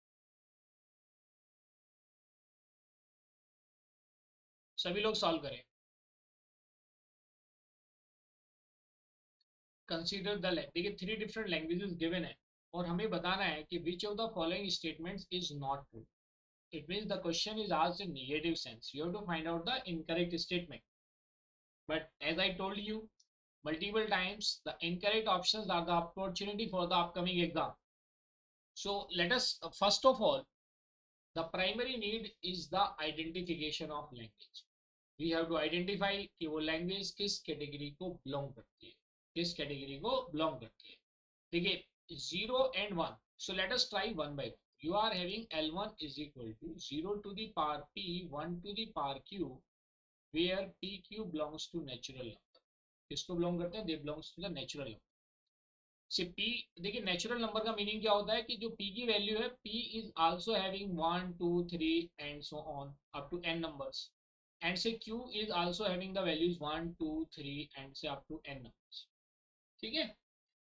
सभी लोग solve करें. कंसीडर द देखिए 3 डिफरेंट लैंग्वेजेस गिवन है और हमें बताना है कि विच of the following statements is not true. It means the question is asked in negative sense. You have to find out the incorrect statement. But as I told you multiple times, the incorrect options are the opportunity for the upcoming exam. So let us first of all, the primary need is the identification of language. We have to identify कि वो language किस category को belong करती है, किस category को belong करती है. देखिए 0 and 1. So let us try one by one. You are having L1 is equal to 0 to the power P, 1 to the power Q, where PQ belongs to natural number. किसको belong करते हैं? They belongs to the natural number. से P, देखिए natural number का meaning क्या होता है कि जो P की वैल्यू है, P is also having 1 2 3 and so on up to n numbers. And say Q is also having the values 1 2 3 and so up to n numbers. ठीक है,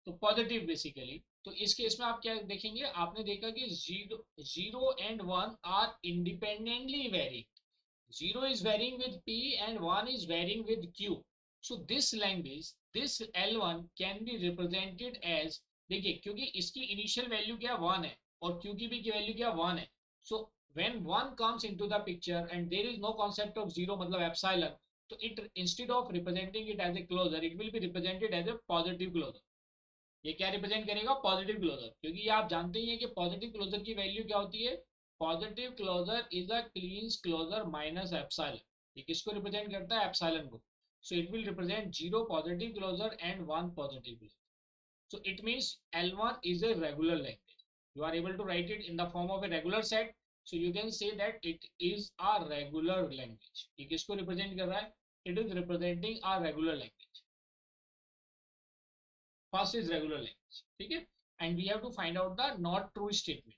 तो पॉजिटिव बेसिकली. तो इस केस में आप क्या देखेंगे, आपने देखा कि 0 and 1 are independently varying. 0 is varying with P and 1 is varying with Q. So this language, this L1 can be represented as, देखिए क्योंकि इसकी इनिशियल वैल्यू क्या 1 है और Q की भी वैल्यू क्या 1 है. So when 1 comes into the picture and there is no concept of 0 मतलब epsilon, so it instead of representing it as a closure, it will be represented as a positive closure. ये क्या represent करेगा? Positive closure. क्योंकि ये आप जानते ही हैं कि पॉजिटिव क्लोजर की वैल्यू क्या होती है. Positive closure is a Kleene closure minus epsilon. ये किसको रिप्रेजेंट करता है? एप्सिलॉन को. So it will represent 0 positive closure and 1 positive closure. So it means L1 is a regular language. You are able to write it in the form of a regular set. So you can say that it is a regular language. ये किसको represent कर रहा है? It is representing a regular language. First is regular language. ठीक है, and we have to find out the not true statement.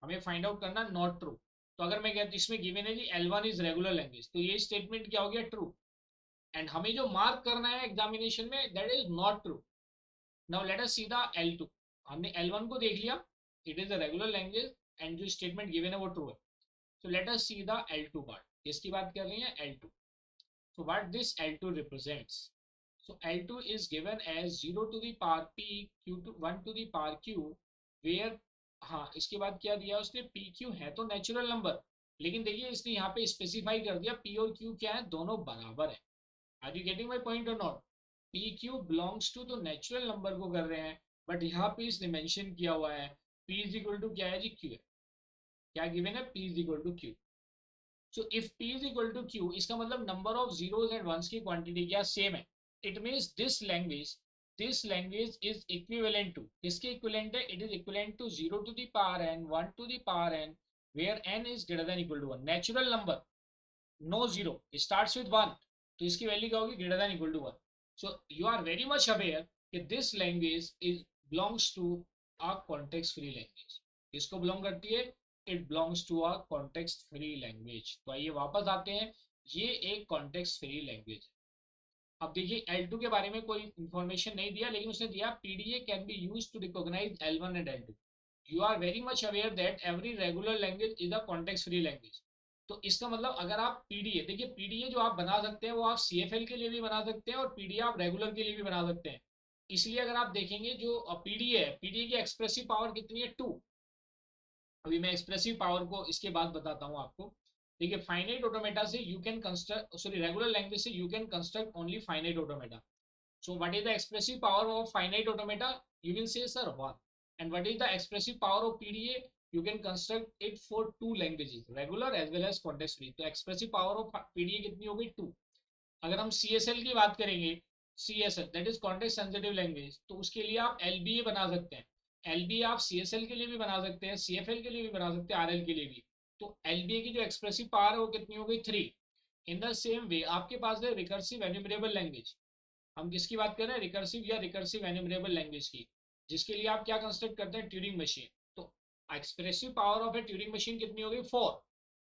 हमें find out करना not true. तो अगर मैं कहता इसमें गिवन है जी L1 इज रेगुलर लैंग्वेज, तो ये स्टेटमेंट क्या हो गया? ट्रू. एंड हमें जो मार्क करना है एग्जामिनेशन में, that is not true. Now let us see the L2. हमने L1 को देख लिया, it is a regular language and जो स्टेटमेंट गिवन है वो ट्रू है. So let us see the L2 part. किसकी बात कर रही है? L2. So what this L2 represents. So L2 is given as 0 to the power P, Q to 1 to the power Q, where हाँ इसके बाद क्या दिया उसने? PQ है तो नेचुरल नंबर, लेकिन देखिए इसने यहाँ पे स्पेसिफाई कर दिया P और Q क्या है? दोनों बराबर है. Are you getting my point और नॉट? PQ बिलोंग्स टू तो नेचुरल नंबर को कर रहे हैं, बट यहाँ पे इसने मेंशन किया हुआ है P इज इक्वल टू क्या है जी? Q है. क्या गिवन है? P is equal to Q. So if P is equal to Q, इसका मतलब number of zeros and ones की क्वांटिटी क्या सेम है. It means this language is equivalent to, किसके equivalent है? It is equivalent to 0 to the power n, 1 to the power n, where n is greater than equal to 1. Natural number, no 0, it starts with 1, तो इसकी value क्या होगी? greater than equal to 1. So you are very much aware कि this language is belongs to a context free language. किसको belong करती है? It belongs to a context free language. तो आइए वापस आते हैं, ये एक context free language है. अब देखिए L2 के बारे में कोई इंफॉर्मेशन नहीं दिया, लेकिन उसने दिया PDA can be use to recognise L1 and L2. You are very much aware that every regular language is a context free language. तो इसका मतलब अगर आप पीडीए, देखिए पीडीए जो आप बना सकते हैं वो आप सीएफएल के लिए भी बना सकते हैं और पीडीए आप रेगुलर के लिए भी बना सकते हैं। इसलिए अगर आप देखेंगे जो पीडीए है, पीडीए की एक्सप्रेसिव पावर कितनी है, 2। अभी मैं एक्सप्रेसिव पावर को इसके बाद बताता हूँ आपको। देखिए फाइनाइट ऑटोमेटा से you can construct, sorry regular language से you can construct only finite automata. So what is the expressive power of finite automata? You will say sir 1. And what is the expressive power of PDA? You can construct it for two languages, regular as well as context free. तो expressive power of PDA कितनी होगी 2। अगर हम CSL की बात करेंगे, CSL that is context sensitive language, तो उसके लिए आप LBA बना सकते हैं। LBA आप CSL के लिए भी बना सकते हैं, CFL के लिए भी बना सकते हैं, RL के लिए भी। तो LBA की जो एक्सप्रेसिव पावर है वो कितनी हो गई 3। इन द सेम वे आपके पास है रिकर्सिव एन्यूमरेबल लैंग्वेज। हम किसकी बात कर रहे हैं, रिकर्सिव या रिकर्सिव एन्यूमरेबल लैंग्वेज की, जिसके लिए आप क्या कंस्ट्रक्ट करते हैं, ट्यूरिंग मशीन। तो expressive power of A Turing machine कितनी होगी 4।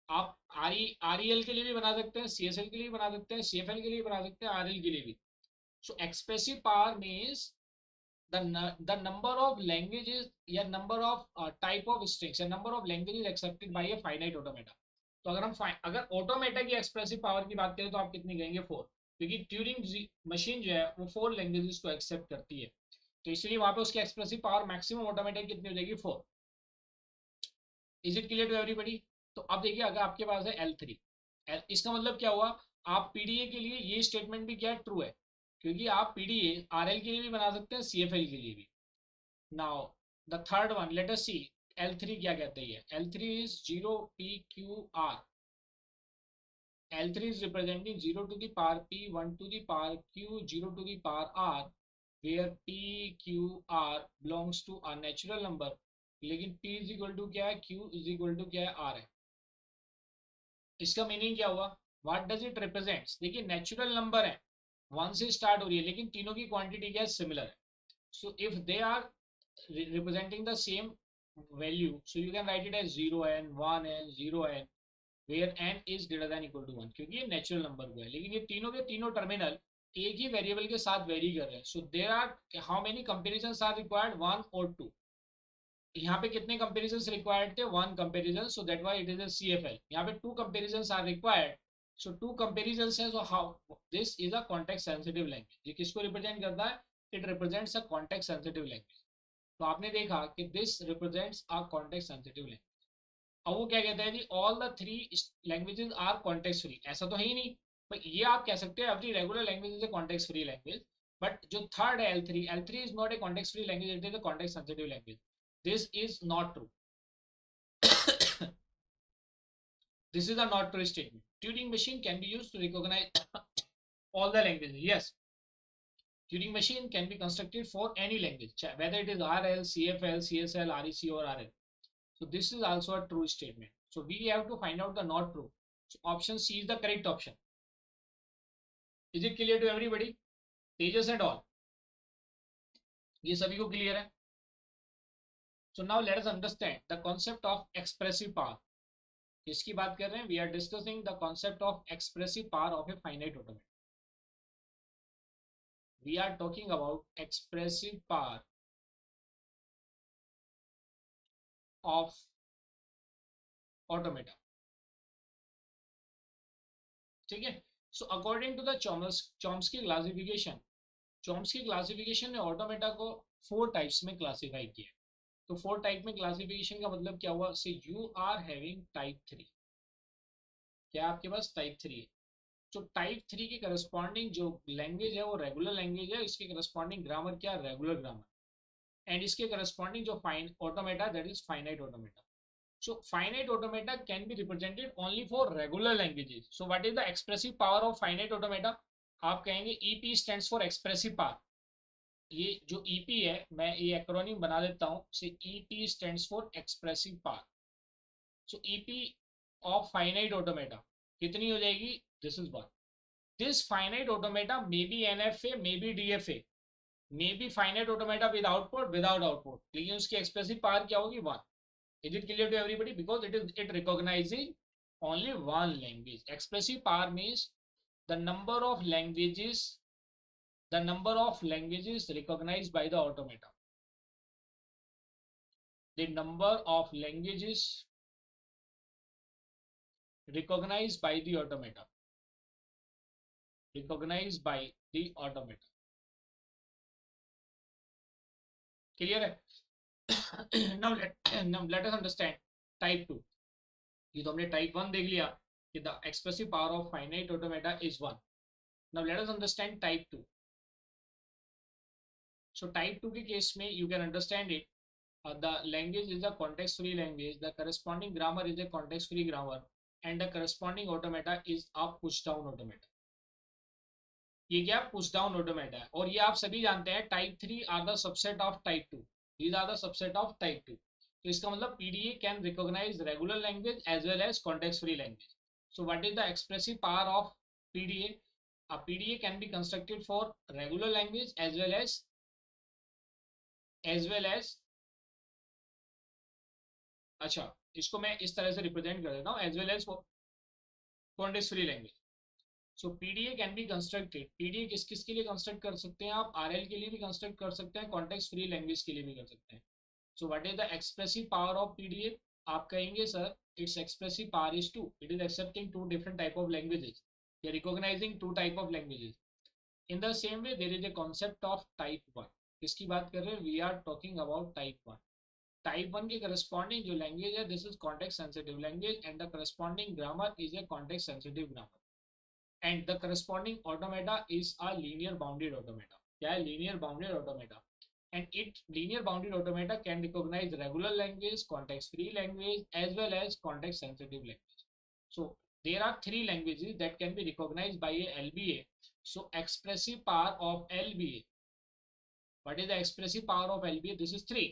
आप आरईएल के लिए भी बना सकते हैं, सीएसएल के लिए बना सकते हैं, सीएफएल के लिए बना सकते हैं, आरएल के लिए भी। So expressive power means the number of languages या number of type of strings या number of languages accepted by a finite automata। तो अगर हम अगर ऑटोमेटा की एक्सप्रेसिव पावर की बात करें तो आप कितनी कहेंगे 4, क्योंकि ट्यूरिंग मशीन जो है वो 4 लैंग्वेजेस को एक्सेप्ट करती है। तो इसलिए वहां पे उसकी एक्सप्रेसिव पावर मैक्सिमम ऑटोमेटा कितनी हो जाएगी 4। Is it clear to everybody? तो अब देखिए अगर आपके पास है L3, इसका मतलब क्या हुआ, आप पीडीए के लिए ये स्टेटमेंट भी क्या ट्रू है, क्योंकि आप पीडीए आरएल के लिए भी बना सकते हैं, सीएफएल के लिए भी। Now the third one, let us see L3 क्या कहते हैं। L3 is 0 PQR। L3 is representing 0 to the power P, 1 to the power Q, 0 to the power R, where P, Q, R belongs to a natural number। लेकिन P is equal to क्या है, Q is equal to क्या है, R है। इसका meaning क्या हुआ, what does it represents. देखिए नेचुरल नंबर है, 1 से स्टार्ट हो रही है, लेकिन तीनों की क्वांटिटी क्या है, सिमिलर है। So if they are representing the same value, so you can write it as 0n, 1n, 0n, where n is greater than equal to 1, क्योंकि ये नेचुरल नंबर को है, लेकिन ये तीनों के तीनों टर्मिनल एक ही वेरिएबल के साथ वेरी कर रहे हैं। So there are how many comparison are required, 1 और 2। यहाँ पे कितने कंपेरिजन रिक्वायर्ड थे, 1 comparison, so that why it is a CFL। यहाँ पे 2 comparison are required, so 2 comparison है। So how this is a context sensitive language. ये किसको रिप्रेजेंट करता है, it represents a context sensitive language. तो आपने देखा कि this represents a context sensitive language. अब वो क्या कहता है जी, all the 3 languages are context free, ऐसा तो है ही नहीं। पर ये आप कह सकते हैं every regular language is a context free language. But जो थर्ड है L3 is not a context free language, it is a context sensitive language. This is not true. This is a not true statement. Turing machine can be used to recognize all the languages. Yes, Turing machine can be constructed for any language, whether it is RL, CFL, CSL, REC or RL. So this is also a true statement. So we have to find out the not true. So option C is the correct option. Is it clear to everybody? Tejas and all. ये सभी को clear है? So now let us understand the concept of expressive power. किसकी बात कर रहे हैं? We are discussing the concept of expressive power of a finite automata. We are talking about expressive power of automata. ठीक है? So according to the Chomsky classification, Chomsky classification ने automata को 4 types में क्लासिफाई किया। तो 4 type में classification का मतलब क्या हुआ, से यू आर हैविंग टाइप 3। क्या आपके पास टाइप 3 है। तो टाइप 3 की करस्पॉन्डिंग जो लैंग्वेज है वो रेगुलर लैंग्वेज है, इसके करस्पॉन्डिंग ग्रामर क्या, रेगुलर ग्रामर। एंड इसके करस्पॉन्डिंग जो fine automata, that is finite automata. So finite automata can be represented only for regular languages. So what is the expressive power of finite automata? आप कहेंगे EP stands for expressive power। ये जो EP है, मैं ये acronym बना देता हूँ, से EP stands for expressive power। So EP of finite automata कितनी हो जाएगी, this is what, this finite automata may be NFA, may be DFA, may be finite automata with output, without output, लेकिन उसकी expressive power क्या होगी, 1। Is it clear to everybody? Because it recognizing only one language. Expressive power means the number of languages, recognized by the automata. the number of languages recognized by the automata. Recognized by the automata. Clear है? now let us understand type 2. ये तो हमने type 1 देख लिया कि the expressive power of finite automata is 1. Now let us understand type 2. So type 2 के case में you can understand it. The language is a context free language, the corresponding grammar is a context free grammar, and the corresponding automata is a push down automata. ये क्या push down automata है, और ये आप सभी जानते हैं type 3 are the subset of type 2. These are the subset of type 2. तो इसका मतलब PDA can recognise regular language as well as context free language. So what is the expressive power of PDA? a PDA can be constructed for regular language as well as अच्छा, इसको मैं इस तरह से represent कर देता हूँ, as well as context free language. So PDA can be constructed. PDA किस किस के लिए कंस्ट्रक्ट कर सकते हैं आप? आरएल के लिए भी कंस्ट्रक्ट कर सकते हैं, कॉन्टेक्स्ट फ्री लैंग्वेज के लिए भी कर सकते हैं. So what is the expressive power of PDA? आप कहेंगे sir it's expressive power is 2. It is accepting 2 different type of languages, या recognizing 2 type of languages. In the same way there is a concept of type 1. किसकी बात कर रहे हैं? We are talking about type 1. Type 1 के corresponding जो language है, this is context sensitive language, and the corresponding grammar is a context sensitive grammar, and the corresponding automata is a linear bounded automata. क्या है? linear bounded automata. And it linear bounded automata can recognize regular language, context free language, as well as context sensitive language. So there are 3 languages that can be recognized by a LBA. So expressive power of LBA, what is the expressive power of LBA? This is 3.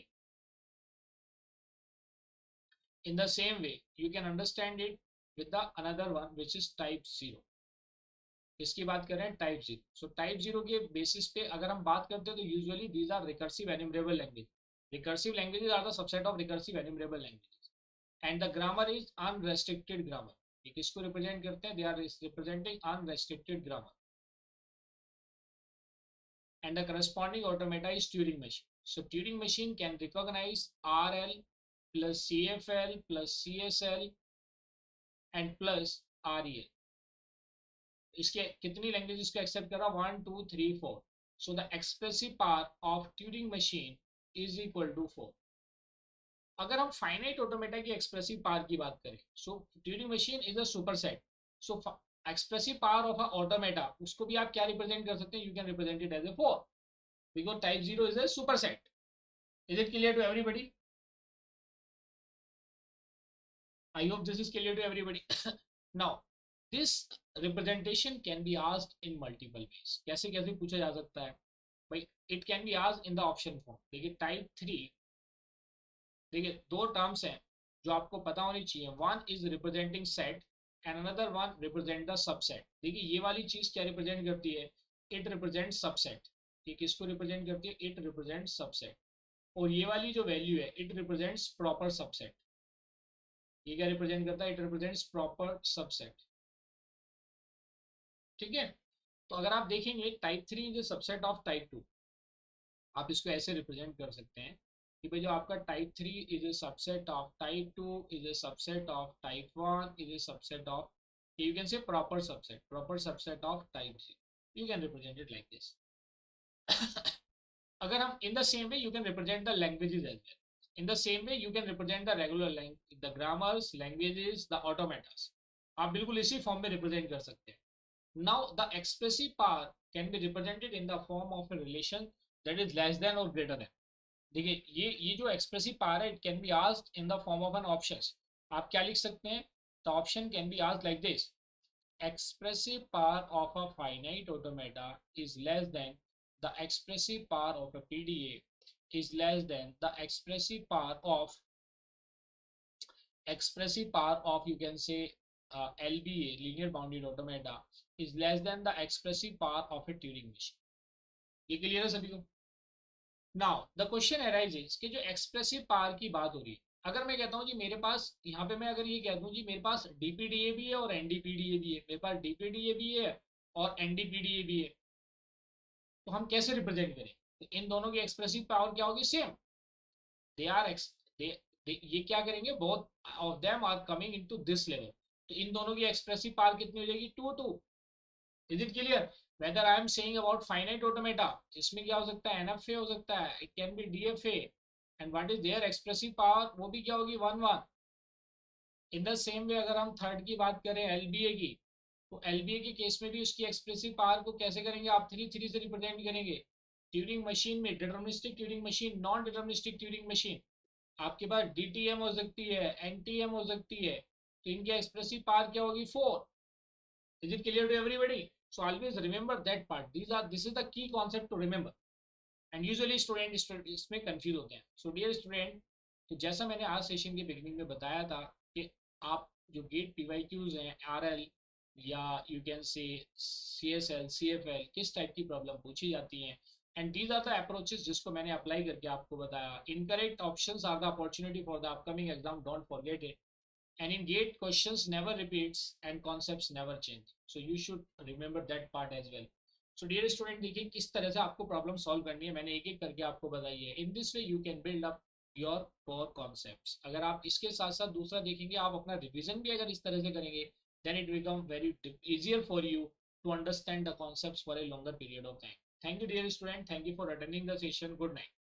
In the same way you can understand it with the another one which is type 0. इसकी बात कर रहे हैं type 0. So type 0 के basis पे अगर हम बात करते हैं तो usually these are recursive enumerable language. Recursive languages are the subset of recursive enumerable languages, and the grammar is unrestricted grammar. ये किसको रिप्रेजेंट करते हैं? They are representing unrestricted grammar, and the corresponding automata is Turing machine. So Turing machine can recognize RL plus CFL plus CSL and plus REL. इसके कितनी languages को accept करा? 1 2 3 4. So the expressive power of Turing machine is equal to 4. अगर हम finite automata की expressive power की बात करें, so Turing machine is a superset. So expressive power of a automata, उसको भी आप क्या रिप्रेजेंट कर सकते हैं? You can represent it as a 4, because type 0 is a superset. Is it clear to everybody? I hope this is clear to everybody. Now, this representation can be asked in multiple ways. कैसे कैसे पूछा जा सकता है भाई? It can be asked in the option form. देखिए type 3, देखिए 2 terms हैं जो आपको पता होनी चाहिए. One is representing set and another one represent the subset. देखिए ये वाली चीज क्या रिप्रेजेंट करती है? It represent subset. ये किसको रिप्रेजेंट करती है? It represent subset. और ये वाली जो वैल्यू है, इट रिप्रेजेंट्स प्रॉपर सबसेट. ये क्या रिप्रेजेंट करता है? It represents proper subset. ठीक है, तो अगर आप देखेंगे type 3 is subset of type 2. आप इसको ऐसे रिप्रेजेंट कर सकते हैं कि भाई जो आपका type 3 is a subset of type 2 is a subset of type 1 is a subset of, you can say proper subset of type 3. You can represent it like this. अगर हम in the same way you can represent the languages as well. In the same way you can represent the regular language, the grammars, languages, the automatas. आप बिल्कुल इसी form में represent कर सकते हैं. Now the expressive power can be represented in the form of a relation that is less than or greater than. देखिए ये जो expressive power है, it can be asked in the form of an options. आप क्या लिख सकते हैं? The option can be asked like this: expressive power of a finite automata is less than the expressive power of a PDA is less than the expressive power of you can say LBA, linear bounded automata, is less than the expressive power of a Turing machine. ये clear है सभी को? Now the question arises कि जो expressive power की बात हो रही है, अगर मैं कहता हूँ जी मेरे पास यहाँ पे, मैं अगर ये कहता हूँ जी मेरे पास DPDA भी है और NDPDA भी है, मेरे पास DPDA भी है और NDPDA भी है, तो हम कैसे रिप्रेजेंट करें? तो इन दोनों की एक्सप्रेसिव पावर क्या होगी? सेम. दे आर ये क्या करेंगे, both of them are coming into this level, तो इन दोनों की एक्सप्रेसिव पावर कितनी हो जाएगी, 2 is it clear? Whether I am saying about finite automata, इसमें क्या हो सकता है, एनएफए हो सकता है, it can be DFA, and what is their expressive power, वो भी क्या होगी, 1 1। इन द सेम वे अगर हम थर्ड की बात करें एलबीए की, तो एलबीए के केस में भी उसकी एक्सप्रेसिव पावर को कैसे करेंगे आप, 3 3 से रिप्रेजेंट करेंगे। ट्यूरिंग मशीन में deterministic Turing machine, non deterministic Turing machine, आपके पास डीटीएम हो सकती है, एनटीएम हो सकती है, तो इनकी एक्सप्रेसिव पावर क्या होगी, 4। Is it clear to everybody? So always remember that part. This is the key concept to remember. And usually student इसमें कंफ्यूज होते हैं. So dear student, तो जैसा मैंने आज सेशन के बिगनिंग में बताया था कि आप जो गेट पीवाईक्यूज हैं, आरएल या you can say CSL, CFL, किस टाइप की प्रॉब्लम पूछी जाती हैं, and these are the approaches जिसको मैंने अप्लाई करके आपको बताया. Incorrect options are the opportunity for the upcoming exam, don't forget it. And in GATE, questions never repeats and concepts never change. So you should remember that part as well. So dear student, देखिए किस तरह से आपको problem solve करनी है, मैंने एक एक करके आपको बताई है. In this way you can build up your core concepts. अगर आप इसके साथ साथ दूसरा देखेंगे, आप अपना रिवीजन भी अगर इस तरह से करेंगे, then it become very easier for you to understand the concepts for a longer period of time. Thank you dear student, thank you for attending the session. Good night.